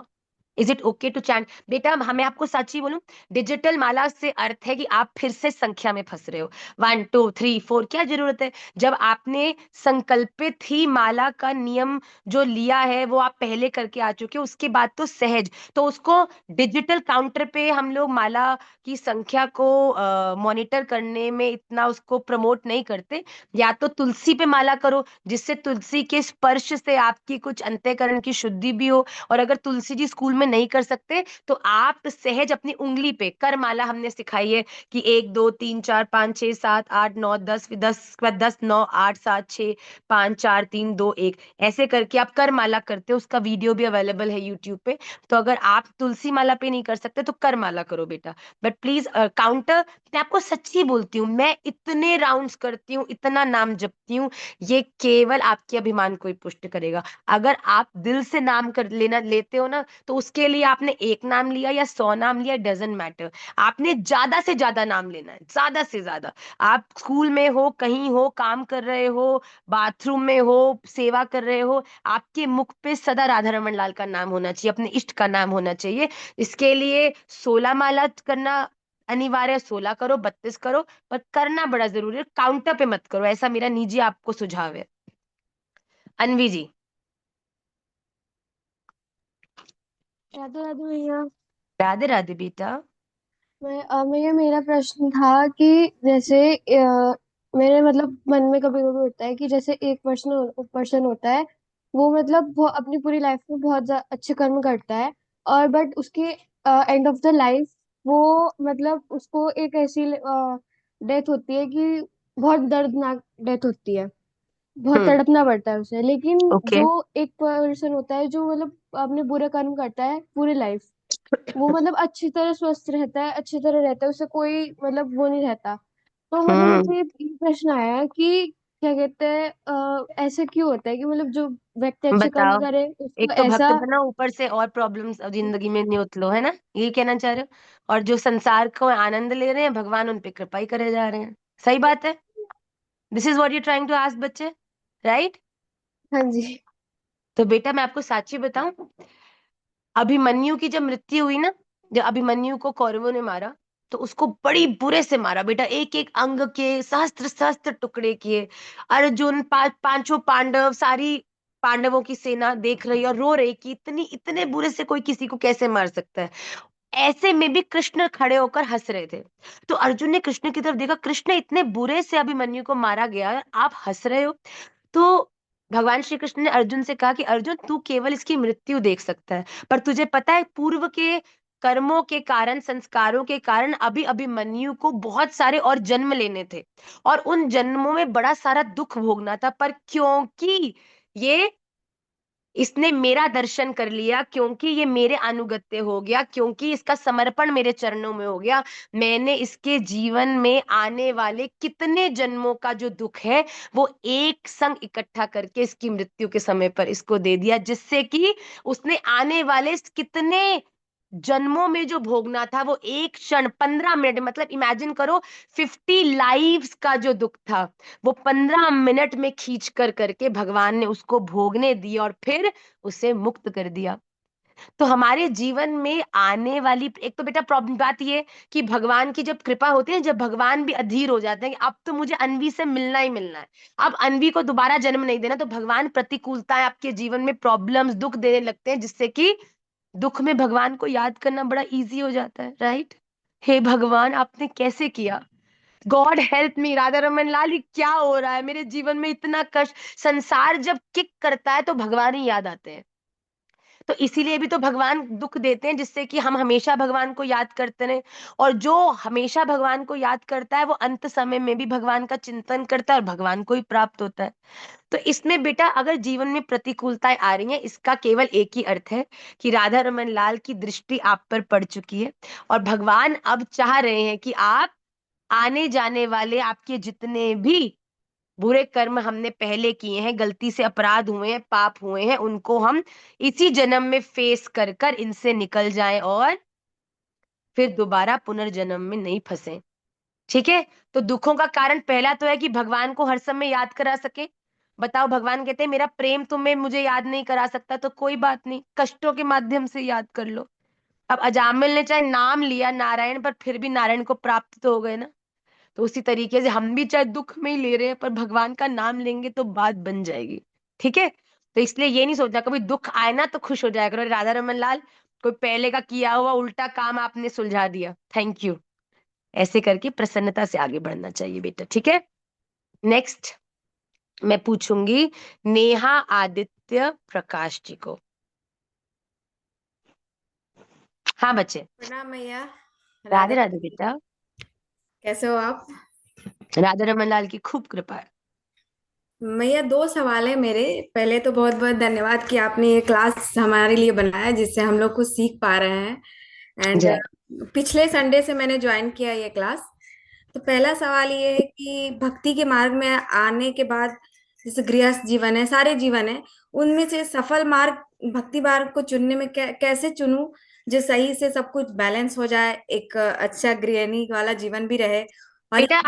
Is it okay to chant? बेटा हमें आपको सच ही बोलूं, डिजिटल माला से अर्थ है कि आप फिर से संख्या में फंस रहे हो। 1 2 3 4, क्या जरूरत है? जब आपने संकल्पित ही माला का नियम जो लिया है वो आप पहले करके आ चुके हो, उसके बाद तो सहज। तो उसको डिजिटल काउंटर पे हम लोग माला की संख्या को मॉनिटर करने में इतना उसको प्रमोट नहीं करते। या तो तुलसी पे माला करो, जिससे तुलसी के स्पर्श से आपकी कुछ अंतःकरण की शुद्धि भी हो। और अगर तुलसी जी स्कूल में नहीं कर सकते तो आप सहज अपनी उंगली पे कर माला, हमने सिखाई है कि 1 2 3 4 5 6 7 8 9 10, 10 के बाद 10 9 8 7 6 5 4 3 2 1, ऐसे करके आप कर माला करते हो। उसका वीडियो भी अवेलेबल है यूट्यूब पे। तो अगर आप तुलसी माला पे नहीं कर सकते तो कर माला करो बेटा। बट प्लीज काउंटर, मैं आपको सच्ची बोलती हूँ, मैं इतने राउंड्स करती हूँ, इतना नाम जपती हूँ, ये केवल आपके अभिमान को ही पुष्ट करेगा। अगर आप दिल से नाम कर लेना लेते हो ना, तो उसके लिए आपने 1 नाम लिया या 100 नाम लिया, डजेंट मैटर। आपने ज्यादा से ज्यादा नाम लेना है, ज्यादा से ज्यादा। आप स्कूल में हो, कहीं हो, काम कर रहे हो, बाथरूम में हो, सेवा कर रहे हो, आपके मुख पे सदा राधा रमन लाल का नाम होना चाहिए, अपने इष्ट का नाम होना चाहिए। इसके लिए 16 माला करना अनिवार्य, 16 करो, 32 करो, पर करना बड़ा जरूरी है। काउंटर पे मत करो, ऐसा मेरा निजी आपको सुझाव है। अनवी जी। राधे राधे मैया। राधे राधे बेटा। मैं मेरा प्रश्न था कि जैसे मेरे मतलब मन में कभी कभी होता है कि जैसे एक पर्सन होता है, वो मतलब वो अपनी पूरी लाइफ में बहुत अच्छे कर्म करता है, और बट उसके एंड ऑफ द लाइफ वो मतलब उसको एक ऐसी डेथ होती है कि बहुत दर्दनाक डेथ होती है, बहुत हम्म। तड़पना पड़ता है उसे। लेकिन ओके। जो एक पर्सन होता है जो मतलब अपने बुरे कर्म करता है पूरी लाइफ, वो मतलब अच्छी तरह स्वस्थ रहता है, अच्छी तरह रहता है, उसे कोई मतलब वो नहीं रहता। तो मतलब हम्म। मुझे ये प्रश्न आया कि क्या कहते हैं, ऐसे क्यों होता है कि मतलब जो व्यक्ति अच्छे कर्म बताओ, करे उसको एक तो भक्त ऐसा। बना, ऊपर से और प्रॉब्लम्स जिंदगी में नहीं उतलो, है ना? ये कहना चाह रहे हो? और जो संसार को आनंद ले रहे हैं, भगवान उन पे कृपा ही करे जा रहे हैं। सही बात है। This is what you trying to ask बच्चे, राइट? हाँ जी। तो बेटा मैं आपको साची बताऊं, अभिमन्यु की जब मृत्यु हुई ना, जब अभिमन्यु को कौरवों ने मारा, तो उसको बड़ी बुरे से मारा बेटा, एक एक अंग के सहस्त्र सहस्त्र टुकड़े किए। अर्जुन, पांचों पांडव, सारी पांडवों की सेना देख रही और रो रही कि इतनी इतने बुरे से कोई किसी को कैसे मार सकता है। ऐसे में भी कृष्ण खड़े होकर हंस रहे थे। तो अर्जुन ने कृष्ण की तरफ देखा, कृष्ण इतने बुरे से अभिमन्यु को मारा गया, आप हंस रहे हो। तो भगवान श्री कृष्ण ने अर्जुन से कहा कि अर्जुन, तू केवल इसकी मृत्यु देख सकता है, पर तुझे पता है पूर्व के कर्मों के कारण, संस्कारों के कारण अभी अभिमन्यु को बहुत सारे और जन्म लेने थे, और उन जन्मों में बड़ा सारा दुख भोगना था। पर क्योंकि ये इसने मेरा दर्शन कर लिया, क्योंकि ये मेरे अनुगत्य हो गया, क्योंकि इसका समर्पण मेरे चरणों में हो गया, मैंने इसके जीवन में आने वाले कितने जन्मों का जो दुख है वो एक संग इकट्ठा करके इसकी मृत्यु के समय पर इसको दे दिया, जिससे कि उसने आने वाले कितने जन्मों में जो भोगना था वो एक क्षण 15 मिनट, मतलब इमेजिन करो 50 लाइव्स का जो दुख था वो 15 मिनट में खींच कर करके भगवान ने उसको भोगने दिया और फिर उसे मुक्त कर दिया। तो हमारे जीवन में आने वाली एक तो बेटा प्रॉब्लम बात ये कि भगवान की जब कृपा होती है, जब भगवान भी अधीर हो जाते हैं कि अब तो मुझे अन्वी से मिलना ही मिलना है, अब अन्वी को दोबारा जन्म नहीं देना, तो भगवान प्रतिकूलताएं आपके जीवन में प्रॉब्लम्स दुख देने लगते हैं, जिससे कि दुख में भगवान को याद करना बड़ा इजी हो जाता है, राइट? हे भगवान, आपने कैसे किया? God help me Radha Raman Lal, ये क्या हो रहा है मेरे जीवन में? इतना कष्ट। संसार जब किक करता है तो भगवान ही याद आते हैं। तो इसीलिए भी तो भगवान दुख देते हैं, जिससे कि हम हमेशा भगवान को याद करते रहे। और जो हमेशा भगवान को याद करता है वो अंत समय में भी भगवान का चिंतन करता है और भगवान को ही प्राप्त होता है। तो इसमें बेटा अगर जीवन में प्रतिकूलताएं आ रही हैं, इसका केवल एक ही अर्थ है कि राधा रमन लाल की दृष्टि आप पर पड़ चुकी है, और भगवान अब चाह रहे हैं कि आप आने जाने वाले आपके जितने भी बुरे कर्म हमने पहले किए हैं, गलती से अपराध हुए हैं, पाप हुए हैं, उनको हम इसी जन्म में फेस कर कर इनसे निकल जाएं और फिर दोबारा पुनर्जन्म में नहीं फंसे। ठीक है? तो दुखों का कारण पहला तो है कि भगवान को हर समय याद करा सके। बताओ, भगवान कहते हैं मेरा प्रेम तुम्हें मुझे याद नहीं करा सकता, तो कोई बात नहीं, कष्टों के माध्यम से याद कर लो। अब अजामिल ने चाहे नाम लिया नारायण, पर फिर भी नारायण को प्राप्त तो हो गए ना। तो उसी तरीके से हम भी चाहे दुख में ही ले रहे हैं, पर भगवान का नाम लेंगे तो बात बन जाएगी। ठीक है? तो इसलिए ये नहीं सोचना कभी दुख आए ना तो खुश हो जाया करो, राधा रमन लाल कोई पहले का किया हुआ उल्टा काम आपने सुलझा दिया, थैंक यू। ऐसे करके प्रसन्नता से आगे बढ़ना चाहिए बेटा, ठीक है? नेक्स्ट मैं पूछूंगी नेहा आदित्य प्रकाश जी को। हाँ बच्चे। प्रणाम मैया। राधे राधा राधे बेटा। कैसे हो आप? राधा रमन लाल की खूब कृपा है। मैया, दो सवाल है मेरे। पहले तो बहुत बहुत धन्यवाद कि आपने ये क्लास हमारे लिए बनाया जिससे हम लोग कुछ सीख पा रहे हैं। एंड जय। पिछले संडे से मैंने ज्वाइन किया ये क्लास। तो पहला सवाल ये है कि भक्ति के मार्ग में आने के बाद जैसे गृहस्थ जीवन है, सारे जीवन है, उनमें से सफल मार्ग भक्ति मार्ग को चुनने में कैसे चुनूं जो सही से सब कुछ बैलेंस हो जाए, एक अच्छा गृहिणी वाला जीवन भी रहे। और बेटा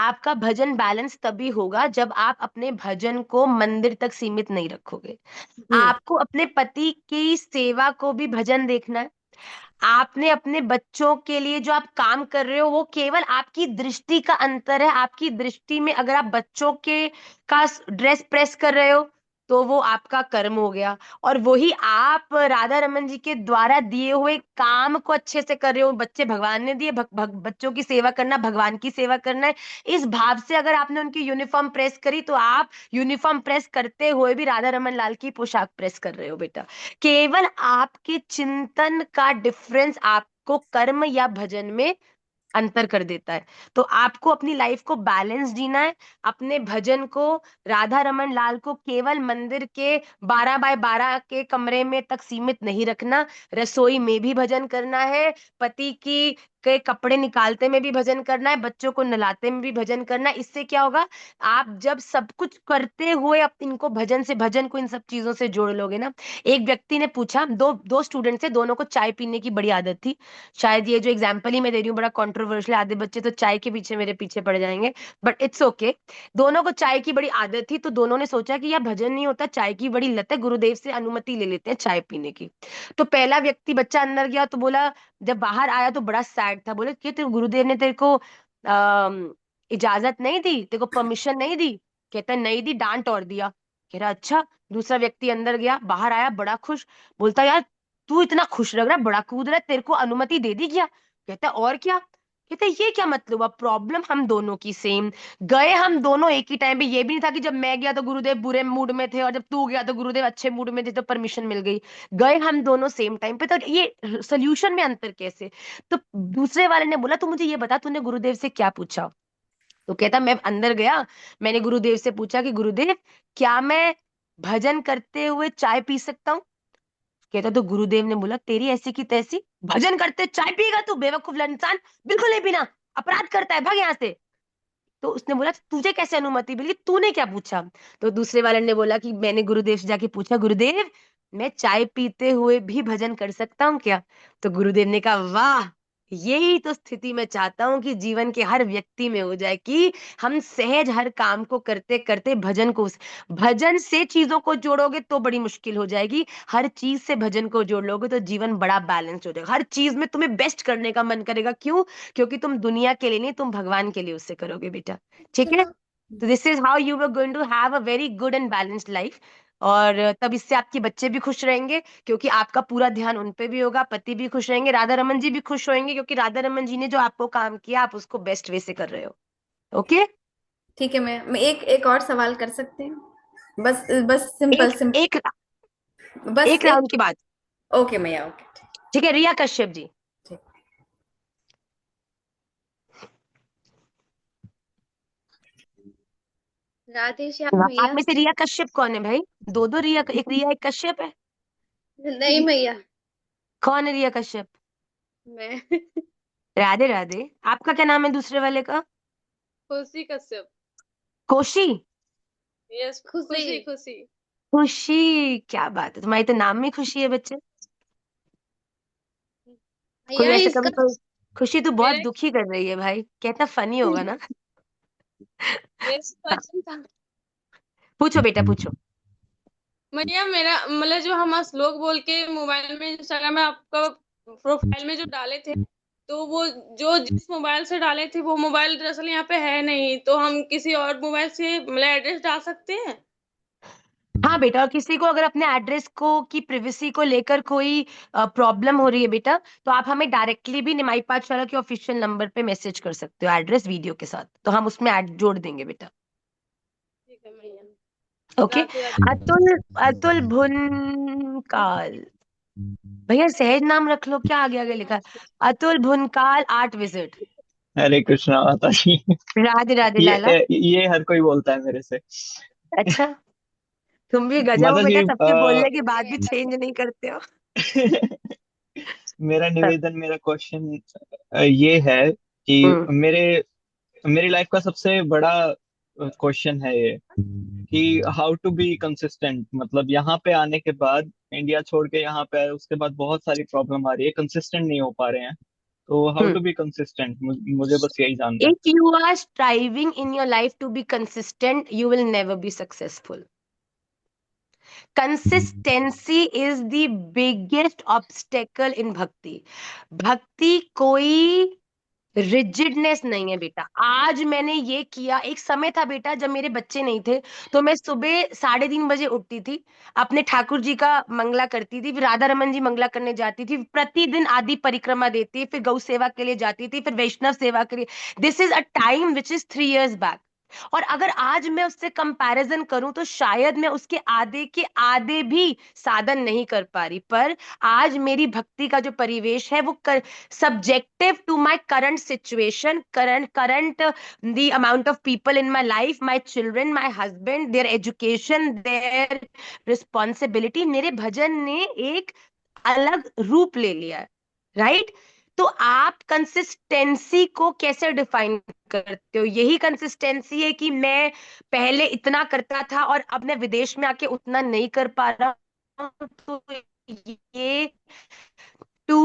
आपका भजन बैलेंस तभी होगा जब आप अपने भजन को मंदिर तक सीमित नहीं रखोगे। जी आपको अपने पति की सेवा को भी भजन देखना है। आपने अपने बच्चों के लिए जो आप काम कर रहे हो वो केवल आपकी दृष्टि का अंतर है। आपकी दृष्टि में अगर आप बच्चों के का ड्रेस प्रेस कर रहे हो तो वो आपका कर्म हो गया, और वही आप राधा रमन जी के द्वारा दिए हुए काम को अच्छे से कर रहे हो। बच्चे भगवान ने दिए, बच्चों की सेवा करना भगवान की सेवा करना है, इस भाव से अगर आपने उनकी यूनिफॉर्म प्रेस करी, तो आप यूनिफॉर्म प्रेस करते हुए भी राधा रमन लाल की पोशाक प्रेस कर रहे हो बेटा। केवल आपके चिंतन का डिफरेंस आपको कर्म या भजन में अंतर कर देता है। तो आपको अपनी लाइफ को बैलेंस जीना है। अपने भजन को, राधा रमन लाल को केवल मंदिर के 12 बाय 12 के कमरे में तक सीमित नहीं रखना। रसोई में भी भजन करना है, पति की के कपड़े निकालते में भी भजन करना है, बच्चों को नहलाते में भी भजन करना है। इससे क्या होगा, आप जब सब कुछ करते हुए आप इनको भजन से, भजन को इन सब चीजों से जोड़ लोगे ना। एक व्यक्ति ने पूछा, दो दो स्टूडेंट थे, दोनों को चाय पीने की बड़ी आदत थी। शायद ये जो एग्जाम्पल ही मैं दे रही हूँ बड़ा कंट्रोवर्शियल, आधे बच्चे तो चाय के पीछे मेरे पीछे पड़ जाएंगे, बट इट्स ओके। दोनों को चाय की बड़ी आदत थी, तो दोनों ने सोचा कि यार भजन नहीं होता, चाय की बड़ी लत है, गुरुदेव से अनुमति ले लेते हैं चाय पीने की। तो पहला व्यक्ति बच्चा अंदर गया, तो बोला, जब बाहर आया तो बड़ा सैड था, बोले कि तेरे गुरुदेव ने तेरे को इजाजत नहीं दी, तेरे को परमिशन नहीं दी? कहता है नहीं दी, डांट और दिया। कह रहा अच्छा। दूसरा व्यक्ति अंदर गया, बाहर आया बड़ा खुश, बोलता यार तू इतना खुश लग रहा है, बड़ा कूद रहा है, तेरे को अनुमति दे दी क्या? कहता है और क्या? कहते हैं, ये क्या मतलब हुआ? प्रॉब्लम हम दोनों की सेम, गए हम दोनों एक ही टाइम पे। ये भी नहीं था कि जब मैं गया तो गुरुदेव बुरे मूड में थे और जब तू गया तो गुरुदेव अच्छे मूड में थे, तो परमिशन मिल गई। गए हम दोनों सेम टाइम पे, तो ये सोल्यूशन में अंतर कैसे? तो दूसरे वाले ने बोला, तू मुझे ये बता, तूने गुरुदेव से क्या पूछा? तो कहता, मैं अंदर गया, मैंने गुरुदेव से पूछा कि गुरुदेव, क्या मैं भजन करते हुए चाय पी सकता हूँ? कहता, तो गुरुदेव ने बोला, तेरी ऐसी की तैसी, भजन करते चाय पिएगा तू, बेवकूफ इंसान, बिल्कुल नहीं पीना, अपराध करता है, भाग यहाँ से। तो उसने बोला, तुझे कैसे अनुमति मिली, तूने क्या पूछा? तो दूसरे वाले ने बोला कि मैंने गुरुदेव से जाके पूछा, गुरुदेव मैं चाय पीते हुए भी भजन कर सकता हूँ क्या? तो गुरुदेव ने कहा, वाह, यही तो स्थिति मैं चाहता हूँ कि जीवन के हर व्यक्ति में हो जाए, कि हम सहज हर काम को करते करते भजन को, भजन से चीजों को जोड़ोगे तो बड़ी मुश्किल हो जाएगी, हर चीज से भजन को जोड़ लोगे तो जीवन बड़ा बैलेंस हो जाएगा। हर चीज में तुम्हें बेस्ट करने का मन करेगा, क्यों? क्योंकि तुम दुनिया के लिए नहीं, तुम भगवान के लिए उससे करोगे बेटा। ठीक है? तो this is how you are going to have a very good and balanced life. और तब इससे आपके बच्चे भी खुश रहेंगे, क्योंकि आपका पूरा ध्यान उन पे भी होगा, पति भी खुश रहेंगे, राधा रमन जी भी खुश होंगे, क्योंकि राधा रमन जी ने जो आपको काम किया आप उसको बेस्ट वे से कर रहे हो। ओके? ठीक है, मैं एक एक और सवाल कर सकते हैं? बस बस सिंपल एक सिंपल, एक बस एक एक। राउंड की बात। ओके मैया, ओके। ठीक है, रिया कश्यप जी। ठीक। राधे श्याम आप मैया। में से रिया कश्यप कौन है भाई? दो दो रिया, एक रिया एक कश्यप है। नहीं मैया, कौन है रिया कश्यप? मैं राधे राधे। आपका क्या नाम है दूसरे वाले का? खुशी कश्यप। कोशी? यस, खुशी खुशी। खुशी, क्या बात है, तुम्हारी तो नाम में खुशी है बच्चे। कोई भैया वैसे कभी इसका कोई, खुशी तो बहुत मेरा दुखी कर रही है भाई, कितना फनी होगा ना। मेरा क्वेश्चन था पूछो बेटा पूछो। भैया, मेरा मतलब जो हम श्लोक बोल के मोबाइल में इंस्टाग्राम में आपका प्रोफाइल में जो डाले थे, तो वो जो जिस मोबाइल से डाले थे वो मोबाइल दरअसल यहाँ पे है नहीं, तो हम किसी और मोबाइल से मतलब एड्रेस डाल सकते हैं? हाँ बेटा, और किसी को अगर अपने एड्रेस को की प्रिवेसी को लेकर कोई प्रॉब्लम हो रही है बेटा, तो आप हमें डायरेक्टली भी निमाई पाठशाला के ऑफिशियल नंबर पे मैसेज कर सकते हो, एड्रेस वीडियो के साथ, तो हम उसमें ऐड जोड़ देंगे बेटा। ठीक है भैया। ओके। राधे राधे। अतुल, अतुल भुनकाल, भैया सहज नाम रख लो, क्या आगे आगे लिखा है? Atul Bhunkal art visit. हरे कृष्णा माता जी। राधे राधे लाला। ये हर कोई बोलता है मेरे से। अच्छा, तुम भी गजब हो माता बेटा, जी सबके बोलने के बाद भी चेंज नहीं करते हो। मेरा निवेदन, मेरा क्वेश्चन ये है कि हम्म मेरी लाइफ का सबसे बड़ा क्वेश्चन है ये, कि हाउ टू बी कंसिस्टेंट। मतलब यहाँ पे आने के बाद, इंडिया छोड़ के यहाँ पे आए उसके बाद बहुत सारी प्रॉब्लम आ रही है, कंसिस्टेंट नहीं हो पा रहे हैं। तो how hmm to be consistent, मुझे बस यही जानना है। If you are striving in your life to be consistent, you will never be successful. Consistency is the biggest obstacle in bhakti. भक्ति कोई रिजिडनेस नहीं है बेटा। आज मैंने ये किया, एक समय था बेटा जब मेरे बच्चे नहीं थे, तो मैं सुबह 3:30 बजे उठती थी, अपने ठाकुर जी का मंगला करती थी, फिर राधा रमन जी मंगला करने जाती थी, प्रतिदिन आदि परिक्रमा देती, फिर गौ सेवा के लिए जाती थी, फिर वैष्णव सेवा के लिए। This is a time which is 3 years back. और अगर आज मैं उससे कंपैरिजन करूं तो शायद मैं उसके आधे के आधे भी साधन नहीं कर पा रही, पर आज मेरी भक्ति का जो परिवेश है वो subjective to my current situation, current the amount of people in my life, my children, my husband, their education, their responsibility, मेरे भजन ने एक अलग रूप ले लिया है, राइट? तो आप कंसिस्टेंसी को कैसे डिफाइन करते हो? यही कंसिस्टेंसी है कि मैं पहले इतना करता था और अब मैं विदेश में आके उतना नहीं कर पा रहा हूं, तो ये to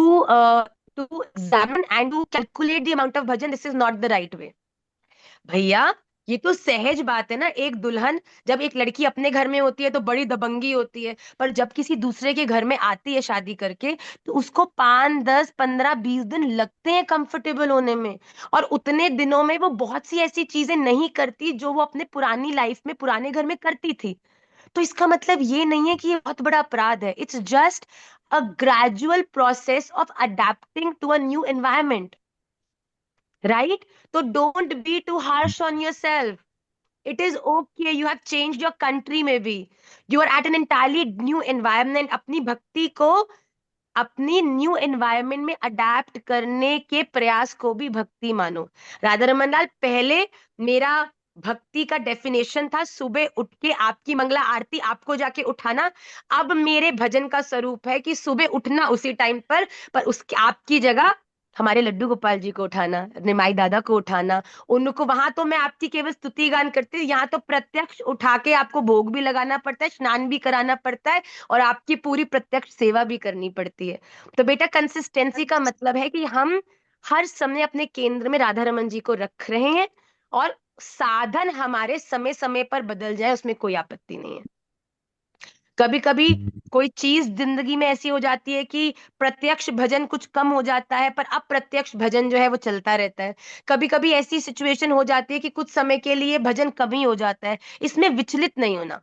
to examine and to calculate the amount of bhajan, this is not the right way। भैया ये तो सहज बात है ना, एक दुल्हन जब एक लड़की अपने घर में होती है तो बड़ी दबंगी होती है, पर जब किसी दूसरे के घर में आती है शादी करके, तो उसको 5, 10, 15, 20 दिन लगते हैं कंफर्टेबल होने में, और उतने दिनों में वो बहुत सी ऐसी चीजें नहीं करती जो वो अपने पुरानी लाइफ में पुराने घर में करती थी। तो इसका मतलब ये नहीं है कि ये बहुत बड़ा अपराध है, it's just a gradual process of adapting to a new environment, right? तो don't be too harsh on yourself. It is okay, you have changed your country, maybe you are at an entirely new environment. अपनी भक्ति को अपनी new environment में adapt करने के प्रयास को भी भक्ति मानो। राधा रमन लाल, पहले मेरा भक्ति का डेफिनेशन था सुबह उठ के आपकी मंगला आरती आपको जाके उठाना। अब मेरे भजन का स्वरूप है कि सुबह उठना उसी टाइम पर उसकी आपकी जगह हमारे लड्डू गोपाल जी को उठाना, निमाई दादा को उठाना, उनको वहां तो मैं आपकी केवल स्तुति गान करती हूँ, यहाँ तो प्रत्यक्ष उठा के आपको भोग भी लगाना पड़ता है, स्नान भी कराना पड़ता है, और आपकी पूरी प्रत्यक्ष सेवा भी करनी पड़ती है। तो बेटा कंसिस्टेंसी का मतलब है कि हम हर समय अपने केंद्र में राधा रमन जी को रख रहे हैं, और साधन हमारे समय समय पर बदल जाए उसमें कोई आपत्ति नहीं है। कभी कभी कोई चीज जिंदगी में ऐसी हो जाती है कि प्रत्यक्ष भजन कुछ कम हो जाता है, पर अप्रत्यक्ष भजन जो है वो चलता रहता है। कभी कभी ऐसी सिचुएशन हो जाती है कि कुछ समय के लिए भजन कम ही हो जाता है, इसमें विचलित नहीं होना।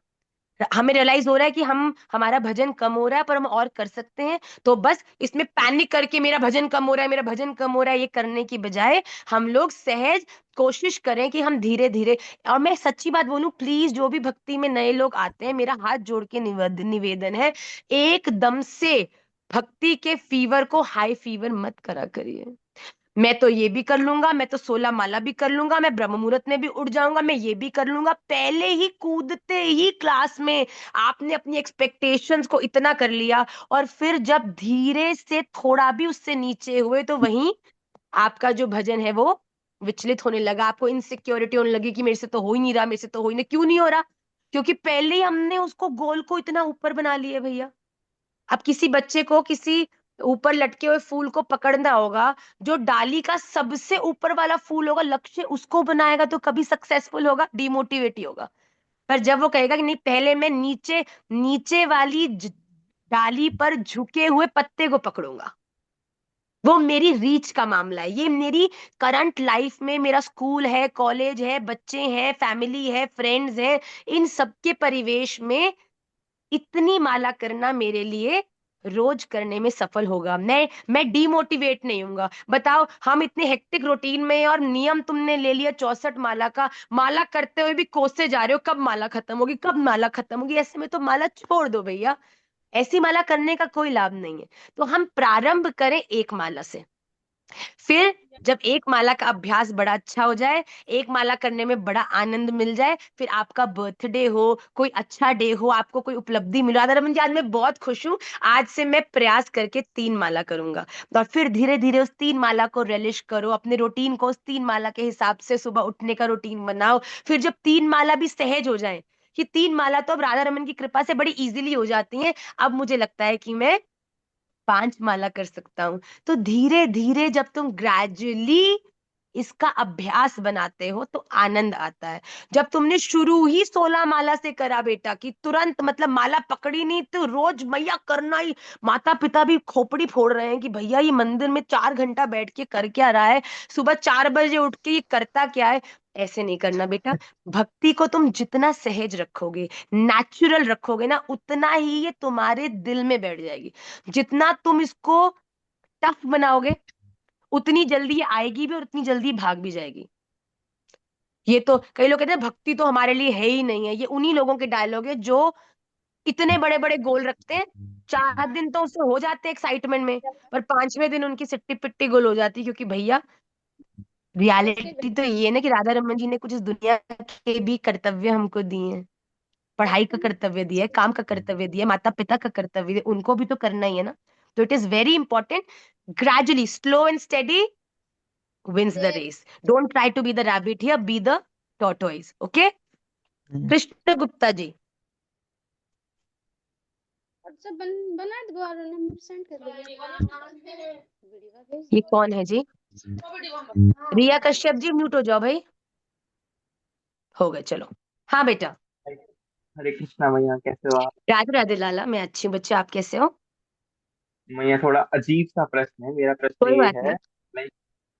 हमें रियलाइज हो रहा है कि हमारा भजन कम हो रहा है पर हम और कर सकते हैं, तो बस इसमें पैनिक करके मेरा भजन कम हो रहा है, मेरा भजन कम हो रहा है, ये करने की बजाय हम लोग सहज कोशिश करें कि हम धीरे धीरे। और मैं सच्ची बात बोलूं, प्लीज जो भी भक्ति में नए लोग आते हैं, मेरा हाथ जोड़ के निवेदन है, एकदम से भक्ति के फीवर को हाई फीवर मत करा करिए। मैं तो ये भी कर लूंगा, मैं तो 16 माला भी कर लूंगा, मैं ब्रह्म मुहूर्त में भी उठ जाऊंगा, मैं ये भी कर लूंगा, पहले ही कूदते ही क्लास में आपने अपनी एक्सपेक्टेशंस को इतना कर लिया, और फिर जब धीरे से थोड़ा भी उससे नीचे हुए तो वहीं आपका जो भजन है वो विचलित होने लगा, आपको इनसिक्योरिटी होने लगी कि मेरे से तो हो ही नहीं रहा, मेरे से तो हो ही नहीं। क्यों नहीं हो रहा? क्योंकि पहले ही हमने उसको गोल को इतना ऊपर बना लिया भैया। अब किसी बच्चे को किसी ऊपर लटके हुए फूल को पकड़ना होगा, जो डाली का सबसे ऊपर वाला फूल होगा, लक्ष्य उसको बनाएगा तो कभी सक्सेसफुल होगा? डिमोटिवेट ही होगा। पर जब वो कहेगा कि नहीं, पहले मैं नीचे नीचे वाली डाली पर झुके हुए पत्ते को पकड़ूंगा, वो मेरी रीच का मामला है, ये मेरी करंट लाइफ में मेरा स्कूल है, कॉलेज है, बच्चे हैं, फैमिली है, फ्रेंड्स हैं, इन सबके परिवेश में इतनी माला करना मेरे लिए रोज करने में सफल होगा। मैं डीमोटिवेट नहीं होऊंगा। बताओ, हम इतने हेक्टिक रूटीन में हैं और नियम तुमने ले लिया 64 माला का, माला करते हुए भी कोसते जा रहे हो, कब माला खत्म होगी, कब माला खत्म होगी? ऐसे में तो माला छोड़ दो भैया, ऐसी माला करने का कोई लाभ नहीं है। तो हम प्रारंभ करें एक माला से, फिर जब एक माला का अभ्यास बड़ा अच्छा हो जाए, एक माला करने में बड़ा आनंद मिल जाए, फिर आपका बर्थडे हो, कोई अच्छा डे हो, आपको कोई उपलब्धि मिला, रमन जी आज मैं बहुत खुश हूँ, आज से मैं प्रयास करके 3 माला करूंगा, और फिर धीरे धीरे उस 3 माला को रेलिश करो, अपने रूटीन को उस 3 माला के हिसाब से सुबह उठने का रूटीन बनाओ। फिर जब 3 माला भी सहज हो जाए, कि 3 माला तो अब राधा रमन की कृपा से बड़ी इजीली हो जाती हैं, अब मुझे लगता है कि मैं 5 माला कर सकता हूं। तो धीरे धीरे जब तुम ग्रेजुअली इसका अभ्यास बनाते हो तो आनंद आता है। जब तुमने शुरू ही 16 माला से करा बेटा, कि तुरंत मतलब माला पकड़ी नहीं तो रोज मैया करना ही, माता पिता भी खोपड़ी फोड़ रहे हैं कि भैया ये मंदिर में 4 घंटा बैठ के कर क्या रहा है, सुबह 4 बजे उठ के ये करता क्या है। ऐसे नहीं करना बेटा। भक्ति को तुम जितना सहज रखोगे, नेचुरल रखोगे ना, उतना ही ये तुम्हारे दिल में बैठ जाएगी। जितना तुम इसको टफ बनाओगे, उतनी जल्दी ये आएगी भी और उतनी जल्दी भाग भी जाएगी। ये तो कई लोग कहते हैं भक्ति तो हमारे लिए है ही नहीं है, ये उन्हीं लोगों के डायलॉग है जो इतने बड़े बड़े गोल रखते हैं। 4 दिन तो उससे हो जाते हैं एक्साइटमेंट में, पर 5वें दिन उनकी सिट्टी पिट्टी गोल हो जाती है, क्योंकि भैया रियलिटी तो ये है ना कि राधा रमन जी ने कुछ इस दुनिया के भी कर्तव्य हमको दिए हैं। पढ़ाई का कर्तव्य दिया है, काम का कर्तव्य दिया है, माता पिता का कर्तव्य दिया है, उनको भी तो करना ही है ना। तो it is very important, gradually slow and steady wins the race. Don't try to be the rabbit here, be the tortoise. Okay? Krishna Gupta ji. WhatsApp बना दो और नंबर सेंड कर दीजिए। ये कौन है जी? रिया कश्यप जी, म्यूट हो जाओ भाई। हो गए, चलो। हाँ बेटा। हरे कृष्णा मैया, कैसे हो आप? राधे राधे लाला, मैं अच्छी हूँ बच्चे, आप कैसे हो? मैया थोड़ा अजीब सा प्रश्न है। मेरा प्रश्न कोई ये बात है, नहीं।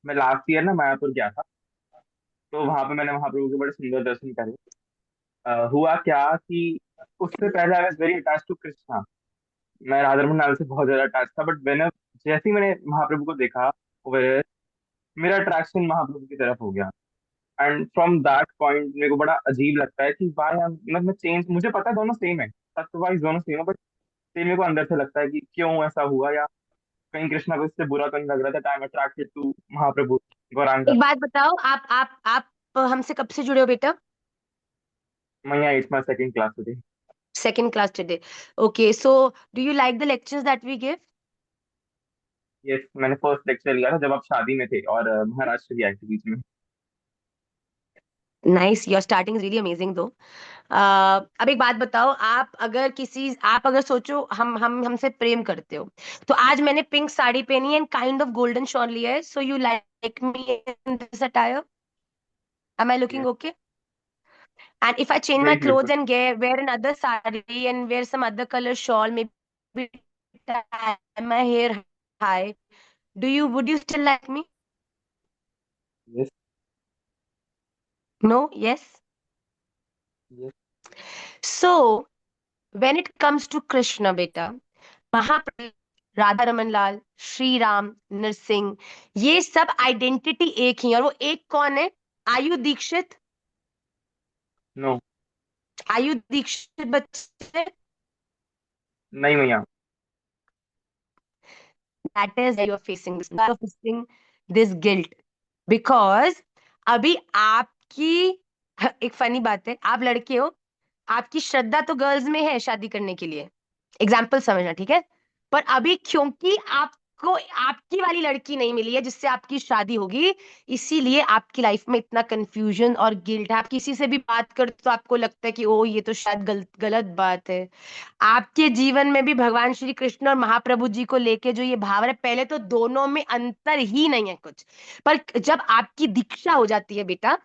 मैं लास्ट ईयर ना मायापुर गया था, तो वहां पे मैंने महाप्रभु के बड़े सुंदर दर्शन करे। हुआ क्या कि उससे पहले I was very attach to Krishna. मैं राधा रमन लाल से बहुत ज्यादा अटैच था, बट मैंने जैसे ही मैंने महाप्रभु को देखा, वह मेरा अट्रैक्शन महाप्रभु की तरफ हो गया। एंड फ्रॉम दैट पॉइंट मेरे को बड़ा अजीब लगता है कि वाई मतलब मैं चेंज, मुझे पता है दोनों सेम है, तत्व वाइज दोनों सेम है, बट फिर मेरे को अंदर से लगता है कि क्यों ऐसा हुआ, या कहीं कृष्णा को इससे बुरा तो नहीं लग रहा था। आई एम अट्रैक्टेड टू महाप्रभु गौरांग। एक बात बताओ, आप हमसे कब से जुड़े हो बेटा? मैया it's my second class today. Second class today. Okay, so do you like the lectures that we give? Yes, मैंने फर्स्ट लेक्चर लिया था जब आप शादी में थे, और महाराष्ट्र भी आई थी बीच में। Nice, your starting is really amazing दो। अब एक बात बताओ, आप अगर सोचो हम हमसे प्रेम करते हो, तो आज मैंने पिंक साड़ी पहनी है and kind of golden shawl लिया है, so you like me in this attire? Am I looking yes, okay? And if I change my very clothes beautiful. and wear another sari and wear some other color shawl, maybe tie my hair high, would you still like me? Yes, No? Yes? Yes, So, when it comes to Krishna, beta, महाप्रभु, राधा रमन लाल, श्री राम, नरसिंह, ये सब identity एक ही है, और वो एक कौन है? आयु दीक्षित। नो, आयु दीक्षित बच्चे, नहीं मैया। that is why you are facing this guilt, because अभी आपकी एक फनी बात है, आप लड़के हो, आपकी श्रद्धा तो गर्ल्स में है शादी करने के लिए, एग्जाम्पल समझना, ठीक है? पर अभी क्योंकि आपको आपकी वाली लड़की नहीं मिली है जिससे आपकी शादी होगी, इसीलिए आपकी लाइफ में इतना कंफ्यूजन और गिल्ट है। आप किसी से भी बात करते तो आपको लगता है कि ओ ये तो शायद गलत बात है। आपके जीवन में भी भगवान श्री कृष्ण और महाप्रभु जी को लेके जो ये भाव है, पहले तो दोनों में अंतर ही नहीं है कुछ, पर जब आपकी दीक्षा हो जाती है बेटा,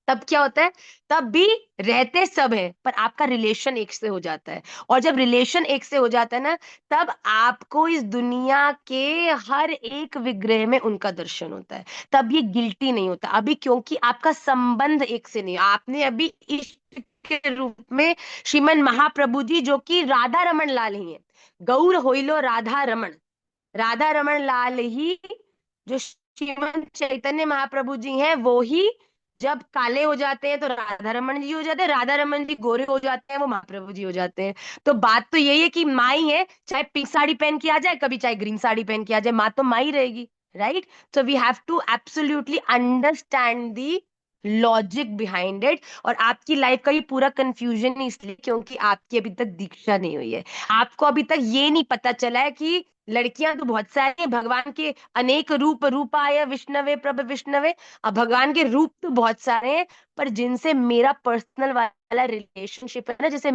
तब क्या होता है? तब भी रहते सब है, पर आपका रिलेशन एक से हो जाता है, और जब रिलेशन एक से हो जाता है ना, तब आपको इस दुनिया के हर एक विग्रह में उनका दर्शन होता है, तब ये गिल्टी नहीं होता अभी, क्योंकि आपका संबंध एक से नहीं। आपने अभी इष्ट के रूप में श्रीमन महाप्रभु जी, जो कि राधा रमन लाल ही है, गौर होइलो राधा रमन, राधा रमन लाल ही, जो श्रीमन चैतन्य महाप्रभु जी हैं, वो ही जब काले हो जाते हैं तो राधा रमन जी हो जाते हैं, राधा रमन जी गोरे हो जाते हैं, वो महाप्रभु जी हो जाते हैं। तो बात तो यही है कि माँ ही है, चाहे पिंक साड़ी पहन के आ जाए कभी, चाहे ग्रीन साड़ी पहन के आ जाए, माँ तो माँ ही रहेगी, right? So we have to absolutely understand the logic behind it. और आपकी लाइफ का ये पूरा कंफ्यूजन इसलिए क्योंकि आपकी अभी तक दीक्षा नहीं हुई है, आपको अभी तक ये नहीं पता चला है कि लड़कियां तो बहुत सारी हैं, भगवान के अनेक रूप, रूपाय विष्णवे प्रभ विष्णवे, अब भगवान के रूप तो बहुत सारे हैं, पर जिनसे मेरा पर्सनल वाला रिलेशनशिप है ना, जैसे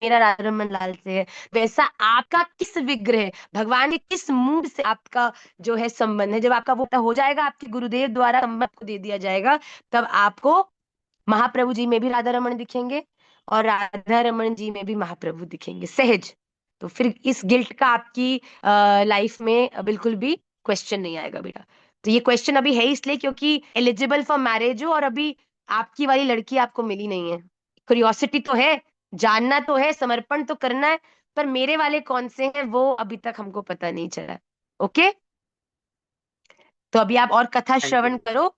मेरा राधा रमन लाल से है, वैसा आपका किस विग्रह, भगवान के किस मूड से आपका जो है संबंध है। जब आपका वो हो जाएगा, आपके गुरुदेव द्वारा संबंध को दे दिया जाएगा, तब आपको महाप्रभु जी में भी राधा रमन दिखेंगे और राधा रमन जी में भी महाप्रभु दिखेंगे सहज। तो फिर इस गिल्ट का आपकी लाइफ में बिल्कुल भी क्वेश्चन नहीं आएगा बेटा। तो ये क्वेश्चन अभी है इसलिए क्योंकि एलिजिबल फॉर मैरिज हो और अभी आपकी वाली लड़की आपको मिली नहीं है। क्यूरियोसिटी तो है, जानना तो है, समर्पण तो करना है, पर मेरे वाले कौन से हैं वो अभी तक हमको पता नहीं चला। ओके, तो अभी आप और कथा थैंक श्रवण यू। करो,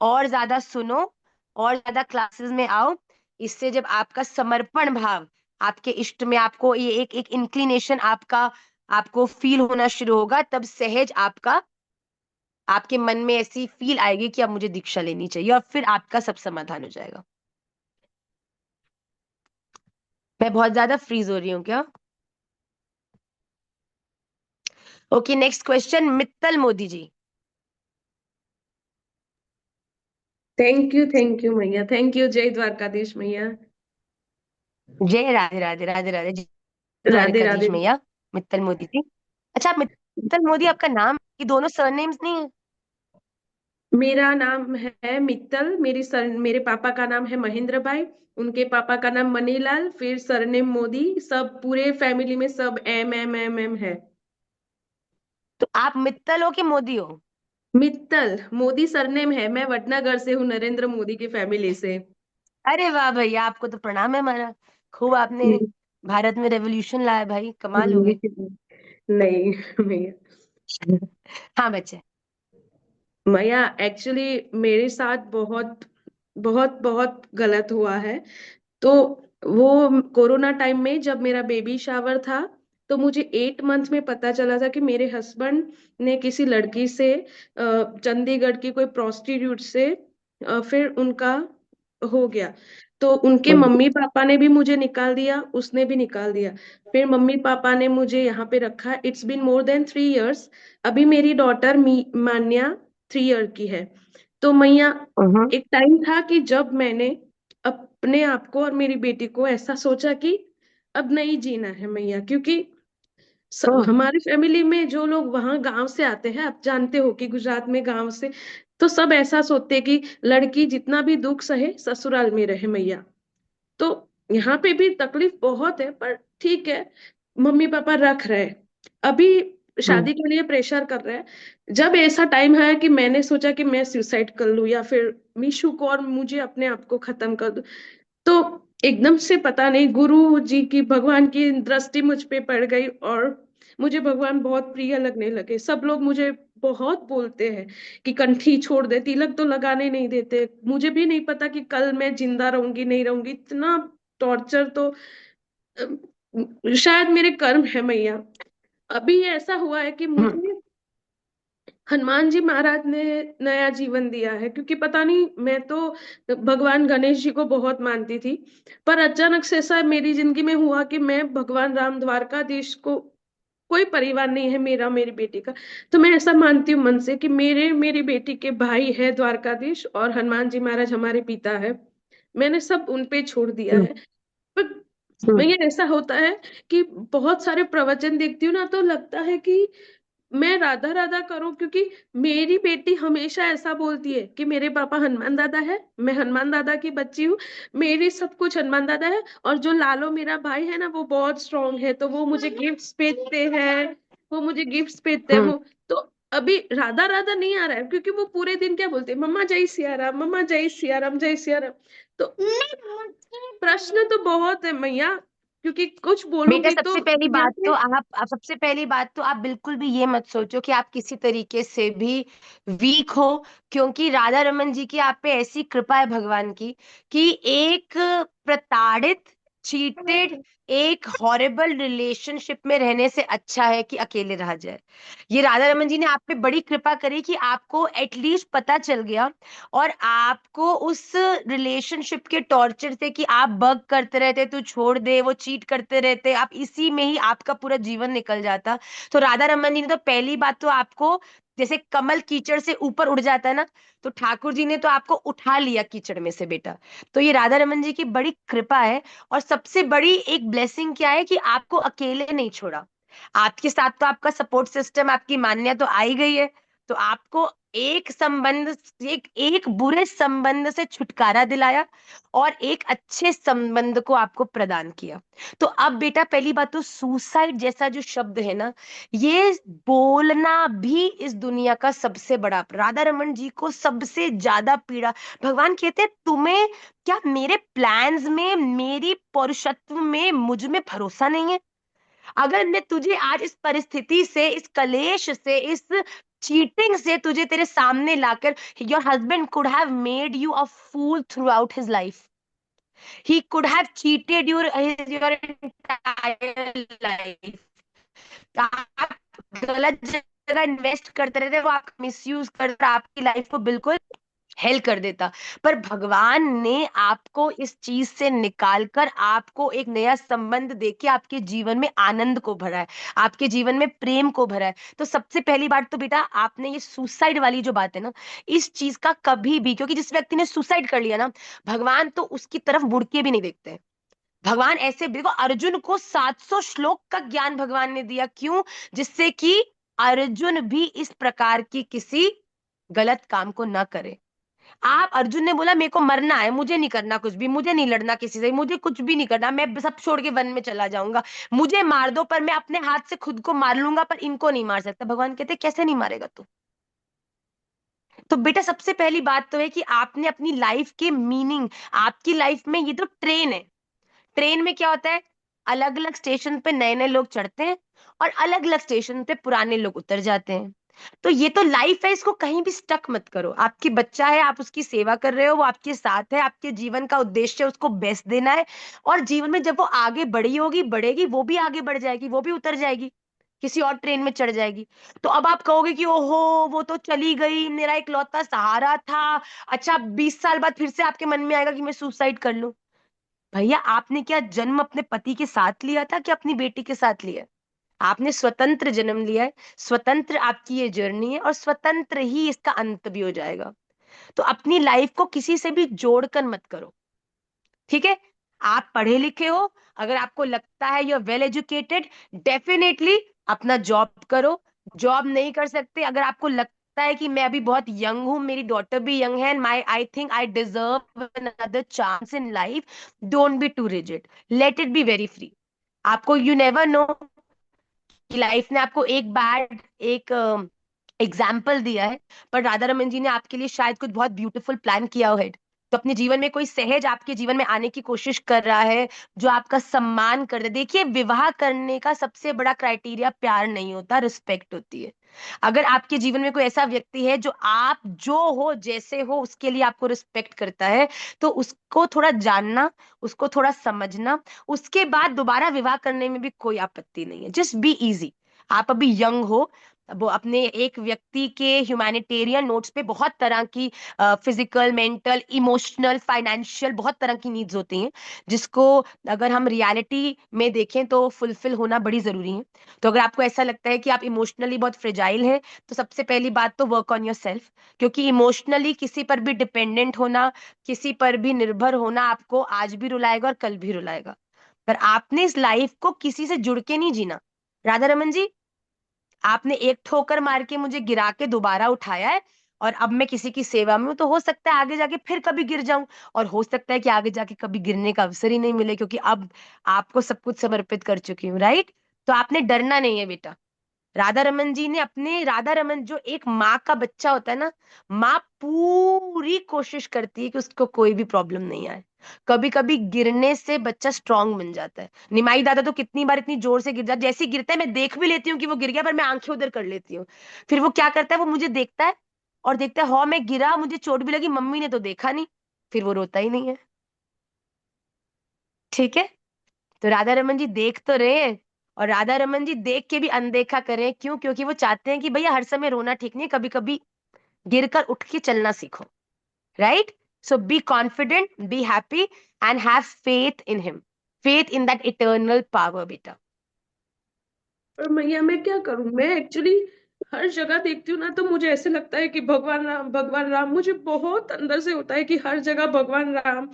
और ज्यादा सुनो, और ज्यादा क्लासेस में आओ। इससे जब आपका समर्पण भाव आपके इष्ट में, आपको ये एक इंक्लिनेशन आपका आपको फील होना शुरू होगा, तब सहज आपका आपके मन में ऐसी फील आएगी कि अब मुझे दीक्षा लेनी चाहिए, और फिर आपका सब समाधान हो जाएगा। मैं बहुत ज्यादा फ्रीज हो रही हूँ क्या? Okay, next question Mittal Modi ji. Thank you मैया, थैंक यू। जय द्वारकाधीश मैया। जय राधे राधे राधे राधे, जय राधे द्वारकाधीश राधे। मैया। मित्तल मोदी जी, अच्छा मित्तल मोदी आपका नाम, ये दोनों सरनेम्स नहीं है? मेरा नाम है मित्तल, मेरे पापा का नाम है महेंद्र भाई, उनके पापा का नाम मनीलाल, फिर सरनेम मोदी। सब पूरे फैमिली में सब एम एम एम एम है। तो आप मित्तल हो कि मोदी हो? मित्तल, मोदी सरनेम है। मैं वडनगर से हूँ, नरेंद्र मोदी की फैमिली से। अरे वाह भैया, आपको तो प्रणाम है हमारा। खूब आपने भारत में रेवोल्यूशन लाया भाई, कमाल हो गए। नहीं भैया। हाँ बच्चे। मैया एक्चुअली मेरे साथ बहुत बहुत बहुत गलत हुआ है। तो वो कोरोना टाइम में जब मेरा बेबी शावर था, तो मुझे 8 मंथ में पता चला था कि मेरे हस्बैंड ने किसी लड़की से, चंडीगढ़ की कोई प्रोस्टिट्यूट से, फिर उनका हो गया। तो उनके मम्मी पापा ने भी मुझे निकाल दिया, उसने भी निकाल दिया। फिर मम्मी पापा ने मुझे यहाँ पे रखा। It's been more than 3 years। अभी मेरी डॉटर मान्या 3 year की है। तो मैया, एक टाइम था कि जब मैंने अपने आप को और मेरी बेटी को ऐसा सोचा कि अब नहीं जीना है मैया, क्योंकि हमारी फैमिली में जो लोग वहां गांव से आते हैं, आप जानते हो कि गुजरात में गांव से, तो सब ऐसा सोचते हैं कि लड़की जितना भी दुख सहे ससुराल में रहे मैया। तो यहाँ पे भी तकलीफ बहुत है, पर ठीक है, मम्मी पापा रख रहे हैं। अभी शादी के लिए प्रेशर कर रहे हैं। जब ऐसा टाइम है कि मैंने सोचा कि मैं सुसाइड कर लूं या फिर मीशू को और मुझे अपने आप को खत्म कर दूं, तो एकदम से पता नहीं गुरु जी की, भगवान की दृष्टि मुझ पे पड़ गई और मुझे भगवान बहुत प्रिय लगने लगे। सब लोग मुझे बहुत बोलते हैं कि कंठी छोड़ दे, तिलक तो लगाने नहीं देते। मुझे भी नहीं पता कि कल मैं जिंदा रहूंगी नहीं रहूंगी। इतना टॉर्चर तो शायद मेरे कर्म है मैया। अभी ऐसा हुआ है कि मुझे हनुमान जी महाराज ने नया जीवन दिया है, क्योंकि पता नहीं, मैं तो भगवान गणेश जी को बहुत मानती थी, पर अचानक से ऐसा मेरी जिंदगी में हुआ कि मैं भगवान राम द्वारकाधीश को, कोई परिवार नहीं है मेरा मेरी बेटी का, तो मैं ऐसा मानती हूँ मन से कि मेरी बेटी के भाई है द्वारकाधीश और हनुमान जी महाराज हमारे पिता है। मैंने सब उन पे छोड़ दिया है। पर मैं, ये ऐसा होता है कि बहुत सारे प्रवचन देखती हूँ ना, तो लगता है कि मैं राधा राधा करूं, क्योंकि मेरी बेटी हमेशा ऐसा बोलती है कि मेरे पापा हनुमान दादा है, मैं हनुमान दादा की बच्ची हूँ, मेरी सब कुछ हनुमान दादा है। और जो लालो मेरा भाई है ना, वो बहुत स्ट्रांग है, तो वो मुझे गिफ्ट्स भेजते हैं, वो मुझे गिफ्ट्स भेजते हैं वो। तो अभी राधा राधा नहीं आ रहा है, क्योंकि वो पूरे दिन क्या बोलते हैं, मम्मा जय सिया राम, मम्मा जय सिया राम, जय सिया राम। तो प्रश्न तो बहुत है मैया, क्योंकि कुछ बेटा बोलूंगी तो सबसे पहली दुनिया बात से। तो आप सबसे पहली बात तो आप बिल्कुल भी ये मत सोचो कि आप किसी तरीके से भी वीक हो, क्योंकि राधा रमन जी की आप पे ऐसी कृपा है भगवान की कि एक प्रताड़ित, चीटेड, एक हॉरिबल रिलेशनशिप में रहने से अच्छा है कि अकेले रहा जाए। ये राधा रमन जी ने आप पे बड़ी कृपा करी कि आपको एटलीस्ट पता चल गया, और आपको उस रिलेशनशिप के टॉर्चर से कि आप बग करते रहते, तू छोड़ दे, वो चीट करते रहते, आप इसी में ही आपका पूरा जीवन निकल जाता। तो राधा रमन जी ने तो पहली बात तो आपको जैसे कमल कीचड़ से ऊपर उड़ जाता है ना, तो ठाकुर जी ने तो आपको उठा लिया कीचड़ में से बेटा। तो ये राधा रमन जी की बड़ी कृपा है। और सबसे बड़ी एक ब्लेसिंग क्या है कि आपको अकेले नहीं छोड़ा, आपके साथ तो आपका सपोर्ट सिस्टम, आपकी मान्या तो आई गई है। तो आपको एक संबंध, एक बुरे संबंध से छुटकारा दिलाया और एक अच्छे संबंध को आपको प्रदान किया। तो अब बेटा पहली बात तो सुसाइड जैसा जो शब्द है ना, ये बोलना भी इस दुनिया का सबसे बड़ा राधा रमन जी को सबसे ज्यादा पीड़ा। भगवान कहते हैं तुम्हें क्या मेरे प्लान्स में, मेरी पौरुषत्व में, मुझ में भरोसा नहीं है? अगर मैं तुझे आज इस परिस्थिति से, इस कलेश से, इस चीटिंग से तुझे तेरे सामने लाकर, your husband could have made you a fool throughout his life, he could have cheated your entire life. आप गलत जगह इन्वेस्ट करते रहते, वो आप मिसयूज कर आपकी लाइफ को बिल्कुल हेल कर देता। पर भगवान ने आपको इस चीज से निकालकर आपको एक नया संबंध देके आपके जीवन में आनंद को भरा है, आपके जीवन में प्रेम को भरा है। तो सबसे पहली बात तो बेटा आपने ये सुसाइड वाली जो बात है ना, इस चीज का कभी भी, क्योंकि जिस व्यक्ति ने सुसाइड कर लिया ना, भगवान तो उसकी तरफ मुड़ के भी नहीं देखते हैं। भगवान ऐसे, देखो अर्जुन को 700 श्लोक का ज्ञान भगवान ने दिया, क्यों? जिससे कि अर्जुन भी इस प्रकार की किसी गलत काम को ना करे। आप, अर्जुन ने बोला मेरे को मरना है, मुझे नहीं करना कुछ भी, मुझे नहीं लड़ना किसी से, मुझे कुछ भी नहीं करना, मैं सब छोड़ के वन में चला जाऊंगा, मुझे मार दो पर मैं अपने हाथ से खुद को मार लूंगा, पर इनको नहीं मार सकता। भगवान कहते कैसे नहीं मारेगा तू? तो बेटा सबसे पहली बात तो है कि आपने अपनी लाइफ के मीनिंग, आपकी लाइफ में ये तो ट्रेन है, ट्रेन में क्या होता है, अलग अलग स्टेशन पे नए नए लोग चढ़ते हैं और अलग अलग स्टेशन पे पुराने लोग उतर जाते हैं। तो ये तो लाइफ है, इसको कहीं भी स्टक मत करो। आपकी बच्चा है, आप उसकी सेवा कर रहे हो, वो आपके साथ है, आपके जीवन का उद्देश्य है उसको बेस्ट देना है। और जीवन में जब वो आगे बढ़ी होगी, बढ़ेगी, वो भी आगे बढ़ जाएगी, वो भी उतर जाएगी, किसी और ट्रेन में चढ़ जाएगी। तो अब आप कहोगे कि ओहो वो तो चली गई, मेरा इकलौता सहारा था। अच्छा 20 साल बाद फिर से आपके मन में आएगा कि मैं सुसाइड कर लूं? भैया आपने क्या जन्म अपने पति के साथ लिया था कि अपनी बेटी के साथ लिया है? आपने स्वतंत्र जन्म लिया है, स्वतंत्र आपकी ये जर्नी है और स्वतंत्र ही इसका अंत भी हो जाएगा। तो अपनी लाइफ को किसी से भी जोड़कर मत करो, ठीक है? आप पढ़े लिखे हो, अगर आपको लगता है you are well educated, definitely अपना जॉब करो। जॉब नहीं कर सकते, अगर आपको लगता है कि मैं अभी बहुत यंग हूं, मेरी डॉटर भी यंग है, my I think I deserve another chance in life, don't be too rigid, let it be very free. आपको यू नेवर नो कि लाइफ ने आपको एक बैड, एक एग्जाम्पल दिया है, पर राधा रमन जी ने आपके लिए शायद कुछ बहुत ब्यूटीफुल प्लान किया है। तो अपने जीवन में कोई सहज आपके जीवन में आने की कोशिश कर रहा है, जो आपका सम्मान कर दे। देखिए विवाह करने का सबसे बड़ा क्राइटेरिया प्यार नहीं होता, रिस्पेक्ट होती है। अगर आपके जीवन में कोई ऐसा व्यक्ति है जो आप जो हो, जैसे हो, उसके लिए आपको रिस्पेक्ट करता है, तो उसको थोड़ा जानना, उसको थोड़ा समझना, उसके बाद दोबारा विवाह करने में भी कोई आपत्ति नहीं है। Just be easy. आप अभी यंग हो, वो अपने एक व्यक्ति के ह्यूमैनिटेरियन नोट्स पे बहुत तरह की फिजिकल, मेंटल, इमोशनल, फाइनेंशियल बहुत तरह की नीड्स होती हैं, जिसको अगर हम रियलिटी में देखें तो फुलफिल होना बड़ी जरूरी है। तो अगर आपको ऐसा लगता है कि आप इमोशनली बहुत फ्रेजाइल हैं, तो सबसे पहली बात तो वर्क ऑन योर सेल्फ, क्योंकि इमोशनली किसी पर भी डिपेंडेंट होना, किसी पर भी निर्भर होना आपको आज भी रुलाएगा और कल भी रुलाएगा। पर आपने इस लाइफ को किसी से जुड़ के नहीं जीना। राधा रमन जी, आपने एक ठोकर मार के मुझे गिरा के दोबारा उठाया है, और अब मैं किसी की सेवा में हूं, तो हो सकता है आगे जाके फिर कभी गिर जाऊं, और हो सकता है कि आगे जाके कभी गिरने का अवसर ही नहीं मिले, क्योंकि अब आपको सब कुछ समर्पित कर चुकी हूँ, राइट? तो आपने डरना नहीं है बेटा। राधा रमन जी ने अपने, राधा रमन जो एक माँ का बच्चा होता है ना, माँ पूरी कोशिश करती है कि उसको कोई भी प्रॉब्लम नहीं आए। कभी कभी गिरने से बच्चा स्ट्रांग बन जाता है। निमाई दादा तो कितनी बार इतनी जोर से गिर जाता, जैसे ही गिरता है मैं देख भी लेती हूँ कि वो गिर गया, पर मैं आंखें उधर कर लेती हूँ। फिर वो क्या करता है, वो मुझे देखता है और देखता है हाँ मैं गिरा, मुझे चोट भी लगी, मम्मी ने तो देखा नहीं, फिर वो रोता ही नहीं है। ठीक है? तो राधा रमन जी देख तो रहे हैं, और राधा रमन जी देख के भी अनदेखा करें, क्यों? क्योंकि वो चाहते हैं कि भैया हर समय रोना ठीक नहीं, कभी कभी गिरकर उठ के चलना सीखो, right? So be confident, be happy and have faith in him, faith in that eternal power बेटा। और मैया मैं क्या करूं? मैं एक्चुअली हर जगह देखती हूँ ना तो मुझे ऐसे लगता है कि भगवान राम मुझे बहुत अंदर से होता है कि हर जगह भगवान राम।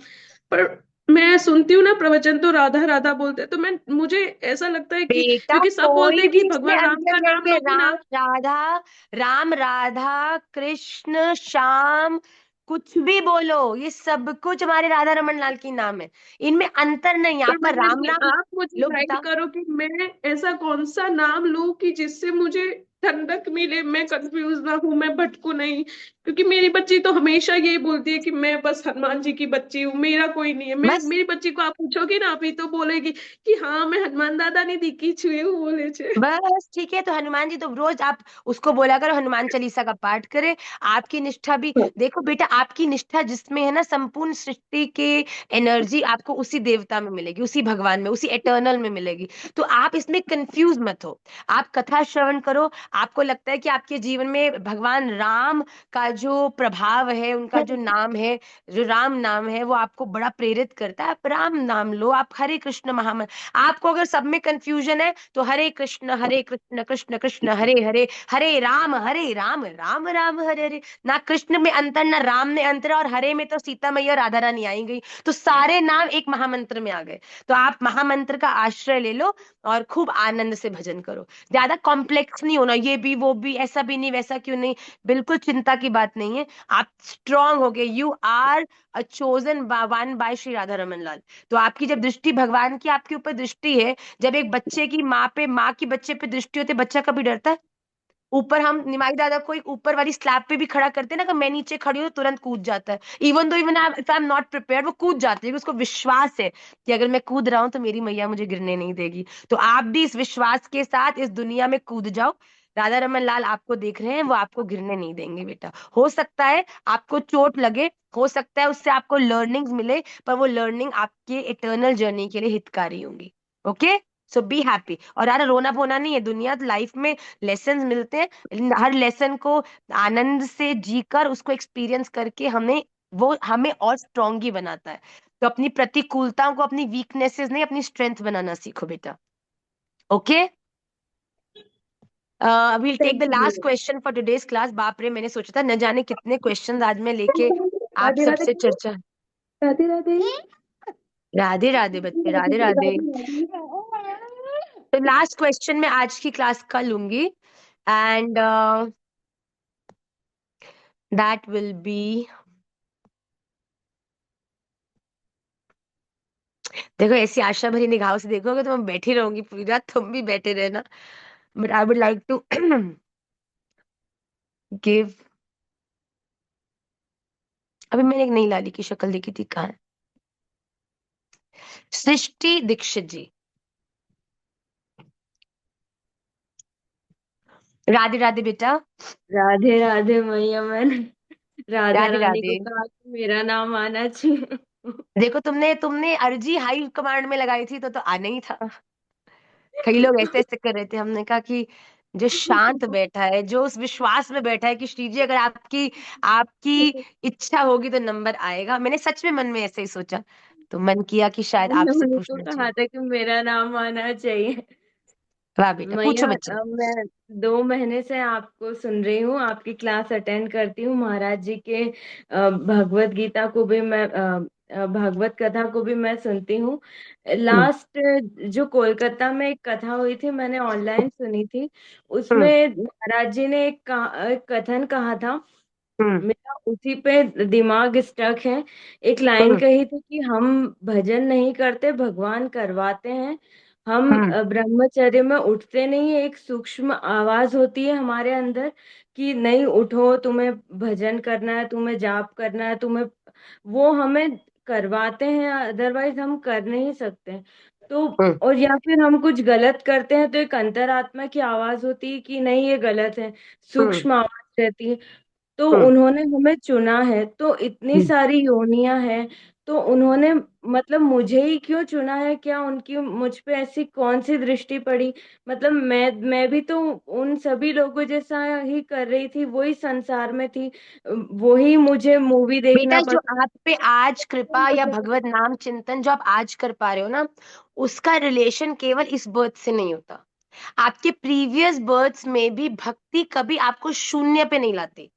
पर मैं सुनती हूँ ना प्रवचन तो राधा राधा बोलते हैं, तो मैं मुझे ऐसा लगता है कि बेटा क्योंकि सब बोलते कोई हैं भी कि इसमें भगवान राम अंतर का नहीं नाम है। लोगे ना। राम राधा कृष्ण श्याम, कुछ भी बोलो, ये सब कुछ हमारे राधा रमन लाल के नाम है। इनमें अंतर नहीं है। पर आपका राम नाम आप मुझे लो गाइड बेटा। करो कि मैं ऐसा कौन सा नाम लूं कि जिससे मुझे ठंडक मिले, मैं कंफ्यूज ना हूं, मैं भटकू नहीं। क्योंकि मेरी बच्ची तो हमेशा यही बोलती है कि मैं बस हनुमान जी की बच्ची हूँ, मेरा कोई नहीं है। बस मेरी बच्ची को आप पूछोगे ना अभी तो बोलेगी कि हाँ मैं हनुमान दादा ने दीखी छुई हूँ बोले छे। बस ठीक है, तो हनुमान जी तो रोज आप उसको बोला करो हनुमान चालीसा का पाठ करे। आपकी निष्ठा भी देखो बेटा, आपकी निष्ठा जिसमें है ना, संपूर्ण सृष्टि के एनर्जी आपको उसी देवता में मिलेगी, उसी भगवान में, उसी एटर्नल में मिलेगी। तो आप इसमें कंफ्यूज मत हो। आप कथा श्रवण करो। आपको लगता है कि आपके जीवन में भगवान राम का जो प्रभाव है, उनका जो नाम है, जो राम नाम है, वो आपको बड़ा प्रेरित करता है। आप राम नाम लो, आप हरे कृष्ण महामंत्र। आपको अगर सब में कंफ्यूजन है तो हरे कृष्ण कृष्ण कृष्ण हरे हरे, हरे राम राम राम हरे हरे। ना कृष्ण में अंतर ना राम में अंतर, और हरे में तो सीता मैया और राधा रानी आई गई, तो सारे नाम एक महामंत्र में आ गए। तो आप महामंत्र का आश्रय ले लो और खूब आनंद से भजन करो। ज्यादा कॉम्प्लेक्स नहीं होना, ये भी वो भी, ऐसा भी नहीं वैसा क्यों नहीं, बिल्कुल चिंता की बात नहीं है। आप स्ट्रांग हो गए, you are a chosen one by Shri Radha Raman Lal. तो आपकी जब दृष्टि भगवान की आपके ऊपर दृष्टि है, जब एक बच्चे की माँ की बच्चे पे दृष्टि होती है, बच्चा कभी डरता है? ऊपर हम निमाई दादा को एक ऊपर वाली स्लैब पे भी खड़ा करते हैं ना, कि मैं नीचे खड़ी हूँ, तुरंत कूद जाता है। Even if I am not prepared, वो कूद जाती है, क्योंकि उसको विश्वास है कि अगर मैं कूद रहा हूँ तो मेरी मैया मुझे गिरने नहीं देगी। तो आप भी इस विश्वास के साथ इस दुनिया में कूद जाओ। राधा रमन लाल आपको देख रहे हैं, वो आपको गिरने नहीं देंगे बेटा। हो सकता है आपको चोट लगे, हो सकता है उससे आपको लर्निंग्स मिले, पर वो लर्निंग आपके इटर्नल जर्नी के लिए हितकारी होंगी। Okay, so be happy. और यार रोना धोना नहीं है, दुनिया लाइफ में लेसन मिलते हैं, लेकिन हर लेसन को आनंद से जीकर, उसको एक्सपीरियंस करके हमें, वो हमें और स्ट्रांग ही बनाता है। तो अपनी प्रतिकूलताओं को अपनी वीकनेसेस नहीं, अपनी स्ट्रेंथ बनाना सीखो बेटा। Okay, we'll take thank the last you. question for today's class। बाप रे, मैंने सोचा था न जाने कितने क्वेश्चंस आज मैं लेके आप राधे राधे सबसे चर्चा। राधे राधे राधे राधे बच्चे, राधे राधे। तो लास्ट क्वेश्चन मैं आज की क्लास का लूंगी, एंड दैट विल बी, देखो ऐसी आशा भरी निगाहों से देखोगे तो मैं बैठी रहूंगी पूरी रात, तुम भी बैठे रहना। But I would like to give, अभी मैंने एक नई लाली की शक्ल देखी थी, कहाँ है? सृष्टि दीक्षित जी। राधे राधे बेटा। राधे राधे मैया, मैंने राधा राधे रानी को राधे। कहा कि मेरा नाम आना चाहिए। देखो तुमने तुमने अर्जी हाई कमांड में लगाई थी तो आना ही था। कई लोग ऐसे ऐसे कर रहे थे, हमने कहा कि जो शांत बैठा है, जो उस विश्वास में बैठा है कि श्री जी अगर आपकी आपकी इच्छा होगी तो नंबर आएगा। मैंने सच में मन में ऐसे ही सोचा, तो मन किया कि शायद मैंने आपसे उनको पूछना कहा चाहिए। था कि मेरा नाम आना चाहिए। वाह बेटा, मैया, पूछो बच्चे। मैं 2 महीने से आपको सुन रही हूँ, आपकी क्लास अटेंड करती हूँ। महाराज जी के भगवत गीता को भी मैं भागवत कथा को भी मैं सुनती हूँ। हम्म लास्ट जो कोलकाता में एक कथा हुई थी, मैंने ऑनलाइन सुनी थी। हम्म उसमें महाराज जी ने एक कथन कहा था, हम्म मेरा उसी पे दिमाग स्टक है। एक लाइन हम्म कही थी कि हम भजन नहीं करते, भगवान करवाते हैं। हम हम्म ब्रह्मचर्य में उठते नहीं है, एक सूक्ष्म आवाज होती है हमारे अंदर कि नहीं उठो, तुम्हें भजन करना है, तुम्हें जाप करना है, तुम्हें, वो हमें करवाते हैं, अदरवाइज हम कर नहीं सकते। तो हम्म और या फिर हम कुछ गलत करते हैं तो एक अंतरात्मा की आवाज होती है कि नहीं ये गलत है, हम्म सूक्ष्म आवाज रहती है। तो हम्म उन्होंने हमें चुना है, तो इतनी हम्म सारी योनियां हैं, तो उन्होंने मतलब मुझे ही क्यों चुना है? क्या उनकी मुझ पे ऐसी कौन सी दृष्टि पड़ी? मतलब मैं भी तो उन सभी लोगों जैसा ही कर रही थी, वही संसार में थी, वही मुझे मूवी बेटा, देखना जो पसंद आप पे आज कृपा या मुझे। भगवत नाम चिंतन जो आप आज कर पा रहे हो ना, उसका रिलेशन केवल इस बर्थ से नहीं होता। आपके प्रीवियस बर्थ्स में भी भक्ति कभी आपको शून्य पे नहीं लाती।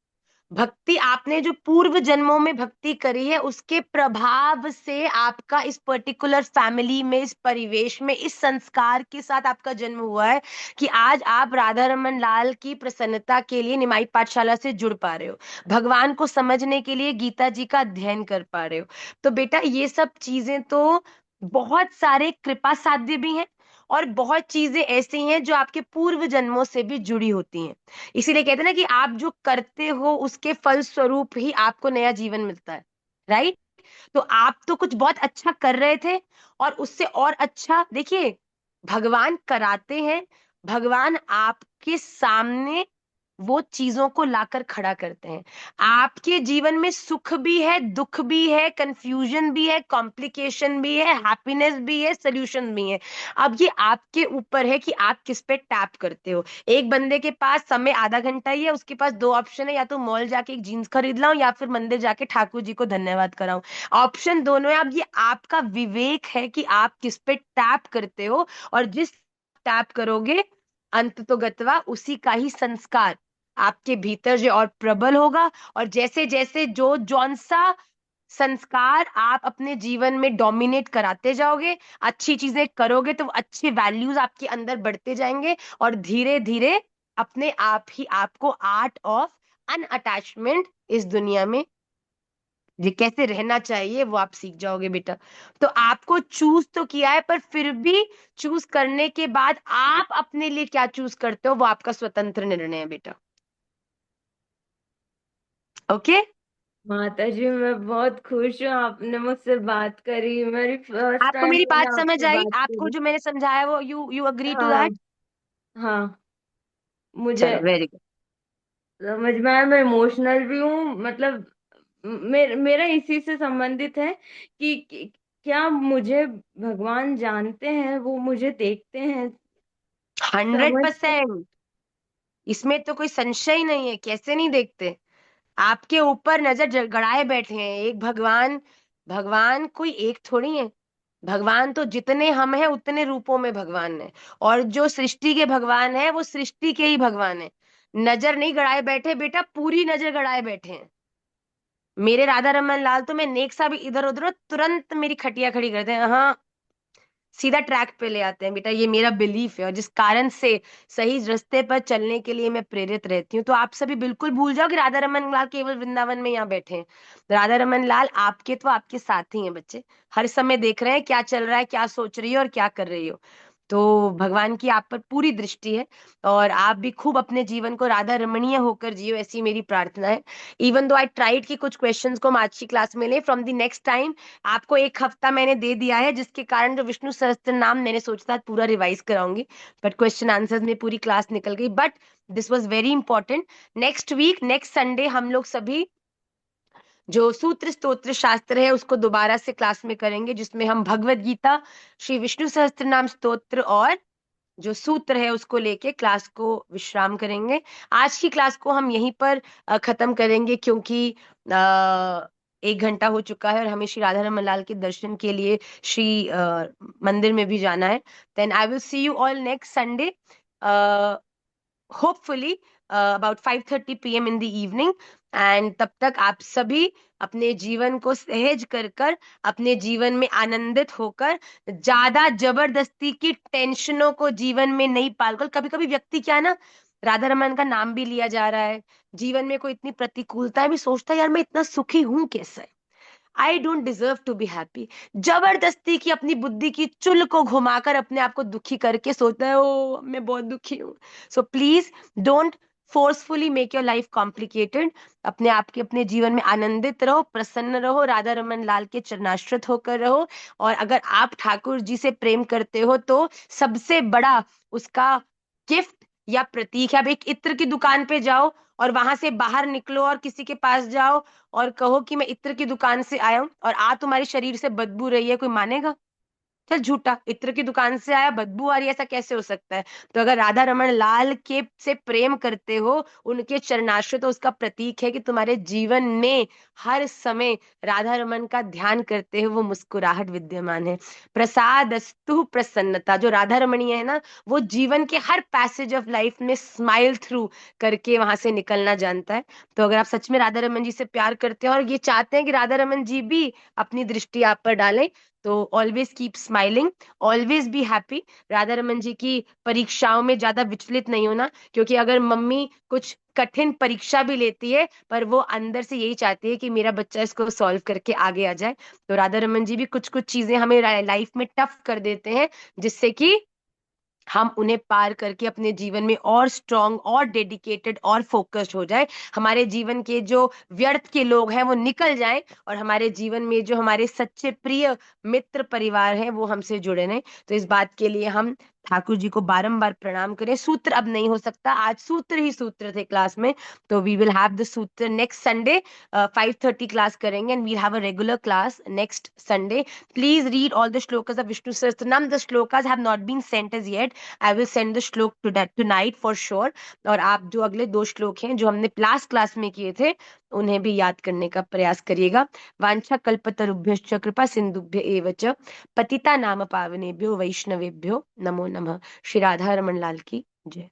भक्ति आपने जो पूर्व जन्मों में भक्ति करी है उसके प्रभाव से आपका इस पर्टिकुलर फैमिली में, इस परिवेश में, इस संस्कार के साथ आपका जन्म हुआ है कि आज आप राधा रमन लाल की प्रसन्नता के लिए निमाई पाठशाला से जुड़ पा रहे हो, भगवान को समझने के लिए गीता जी का अध्ययन कर पा रहे हो। तो बेटा ये सब चीजें तो बहुत सारे कृपा साध्य भी हैं और बहुत चीजें ऐसी हैं जो आपके पूर्व जन्मों से भी जुड़ी होती हैं। इसीलिए कहते हैं ना कि आप जो करते हो उसके फल स्वरूप ही आपको नया जीवन मिलता है, राइट? तो आप तो कुछ बहुत अच्छा कर रहे थे और उससे और अच्छा देखिए भगवान कराते हैं, भगवान आपके सामने वो चीजों को लाकर खड़ा करते हैं। आपके जीवन में सुख भी है, दुख भी है, कंफ्यूजन भी है, कॉम्प्लिकेशन भी है, हैप्पीनेस भी है, सोल्यूशन भी है। अब ये आपके ऊपर है कि आप किस पे टैप करते हो। एक बंदे के पास समय आधा घंटा ही है, उसके पास दो ऑप्शन है, या तो मॉल जाके एक जीन्स खरीद लाऊं या फिर मंदिर जाके ठाकुर जी को धन्यवाद कराऊं। ऑप्शन दोनों है। अब ये आपका विवेक है कि आप किस पे टैप करते हो, और जिस टैप करोगे अंत तो गतवा उसी का ही संस्कार आपके भीतर जो और प्रबल होगा। और जैसे जैसे जो जौन सा संस्कार आप अपने जीवन में डोमिनेट कराते जाओगे, अच्छी चीजें करोगे, तो अच्छे वैल्यूज आपके अंदर बढ़ते जाएंगे और धीरे धीरे अपने आप ही आपको आर्ट ऑफ अनअटैचमेंट इस दुनिया में ये कैसे रहना चाहिए वो आप सीख जाओगे बेटा। तो आपको चूज तो किया है, पर फिर भी चूज करने के बाद आप अपने लिए क्या चूज करते हो वो आपका स्वतंत्र निर्णय है बेटा। ओके? माता जी मैं बहुत खुश हूँ, आपने मुझसे बात करी, मेरी फर्स्ट आपको टाइम मेरी मैंने बात समझ आपसे आई? बात आपको करी। जो मैंने समझाया वो यू अग्री टू हाँ दैट? हाँ, मुझे चलो वेरी गुड। समझ में आया। मैं इमोशनल भी हूँ, मतलब मेरा इसी से संबंधित है कि क्या मुझे भगवान जानते हैं, वो मुझे देखते हैं, समझते हैं। 100%, इसमें तो कोई संशय ही नहीं है। कैसे नहीं देखते? आपके ऊपर नजर गड़ाए बैठे हैं एक भगवान। भगवान कोई एक थोड़ी है, भगवान तो जितने हम हैं उतने रूपों में भगवान है। और जो सृष्टि के भगवान है वो सृष्टि के ही भगवान है। नजर नहीं गड़ाए बैठे बेटा, पूरी नजर गड़ाए बैठे हैं। मेरे राधा रमन लाल तो मैं नेक सा भी इधर उधर हो, तुरंत मेरी खटिया खड़ी करते हैं, हाँ सीधा ट्रैक पे ले आते हैं बेटा। ये मेरा बिलीफ है और जिस कारण से सही रास्ते पर चलने के लिए मैं प्रेरित रहती हूँ। तो आप सभी बिल्कुल भूल जाओ कि राधा रमन लाल केवल वृंदावन में यहाँ बैठे हैं। राधा रमन लाल आपके तो आपके साथ ही हैं बच्चे, हर समय देख रहे हैं क्या चल रहा है, क्या सोच रही हो और क्या कर रही हो। तो भगवान की आप पर पूरी दृष्टि है और आप भी खूब अपने जीवन को राधा रमणीय होकर जियो, ऐसी मेरी प्रार्थना है। इवन दो आई ट्राइड कि कुछ क्वेश्चंस को हम आज की क्लास में लें, फ्रॉम द नेक्स्ट टाइम आपको एक हफ्ता मैंने दे दिया है, जिसके कारण जो विष्णु सहस्त्र नाम मैंने सोचा था पूरा रिवाइज कराऊंगी, बट क्वेश्चन आंसर्स में पूरी क्लास निकल गई। But this was very important. Next week next Sunday हम लोग सभी जो सूत्र स्तोत्र शास्त्र है उसको दोबारा से क्लास में करेंगे, जिसमें हम भगवत गीता, श्री विष्णु सहस्त्र नाम स्तोत्र और जो सूत्र है उसको लेके क्लास को विश्राम करेंगे। आज की क्लास को हम यहीं पर खत्म करेंगे, क्योंकि 1 घंटा हो चुका है और हमें श्री राधा रमन लाल के दर्शन के लिए श्री मंदिर में भी जाना है। Then I will see you all next Sunday, hopefully about 5:30 PM in the evening. And तब तक आप सभी अपने जीवन को सहज कर कर, अपने जीवन में आनंदित होकर, ज्यादा जबरदस्ती की टेंशनों को जीवन में नहीं पालकर, कभी कभी व्यक्ति क्या है ना, राधा रमन का नाम भी लिया जा रहा है, जीवन में कोई इतनी प्रतिकूलता है भी, सोचता है यार मैं इतना सुखी हूं कैसे, I don't deserve to be happy. जबरदस्ती की अपनी बुद्धि की चुल को घुमाकर अपने आप को दुखी करके सोचता है ओ मैं बहुत दुखी हूँ। So please don't forcefully make your life complicated. अपने आप के अपने जीवन में आनंदित रहो, प्रसन्न रहो, राधा रमन लाल के चरणाश्रित होकर रहो। और अगर आप ठाकुर जी से प्रेम करते हो तो सबसे बड़ा उसका गिफ्ट या प्रतीक है। अब एक इत्र की दुकान पे जाओ और वहां से बाहर निकलो और किसी के पास जाओ और कहो कि मैं इत्र की दुकान से आया हूं, और तुम्हारे शरीर से बदबू रही है, कोई मानेगा? चल झूठा, इत्र की दुकान से आया, बदबू आ रही है, ऐसा कैसे हो सकता है? तो अगर राधा रमन लाल के से प्रेम करते हो, उनके चरणाश्रय तो उसका प्रतीक है कि तुम्हारे जीवन में हर समय राधा रमन का ध्यान करते हो वो मुस्कुराहट विद्यमान है। प्रसादस्तु प्रसन्नता, जो राधा रमणीय है ना, वो जीवन के हर पैसेज ऑफ लाइफ में स्माइल थ्रू करके वहां से निकलना जानता है। तो अगर आप सच में राधा रमन जी से प्यार करते हैं और ये चाहते हैं कि राधा रमन जी भी अपनी दृष्टि आप पर डालें, तो always keep smiling, always be happy. Radha Raman ji की परीक्षाओं में ज्यादा विचलित नहीं होना, क्योंकि अगर मम्मी कुछ कठिन परीक्षा भी लेती है पर वो अंदर से यही चाहती है कि मेरा बच्चा इसको सॉल्व करके आगे आ जाए। तो राधा रमन जी भी कुछ कुछ चीजें हमें लाइफ में टफ कर देते हैं, जिससे कि हम उन्हें पार करके अपने जीवन में और स्ट्रांग और डेडिकेटेड और फोकस्ड हो जाए। हमारे जीवन के जो व्यर्थ के लोग हैं वो निकल जाएं और हमारे जीवन में जो हमारे सच्चे प्रिय मित्र परिवार हैं वो हमसे जुड़े रहें। तो इस बात के लिए हम ठाकुर जी को बारंबार प्रणाम करें। सूत्र अब नहीं हो सकता, आज सूत्र ही सूत्र थे क्लास में, तो we will have the sutra next Sunday 5:30 class करेंगे and we'll have a regular class next Sunday. Please read all the shlokas of Vishnu Sahasranam. The shlokas have not been sent as yet. I will send the श्लोक tonight for sure. और आप जो अगले 2 श्लोक हैं जो हमने last class में किए थे उन्हें भी याद करने का प्रयास करिएगा। वांछा कल्पतरुभ्यश्च कृपा सिंधुभ्य एव च पतिता नाम पावनेभ्यो वैष्णवेभ्यो नमो नमः। श्री राधा रमन लाल की जय।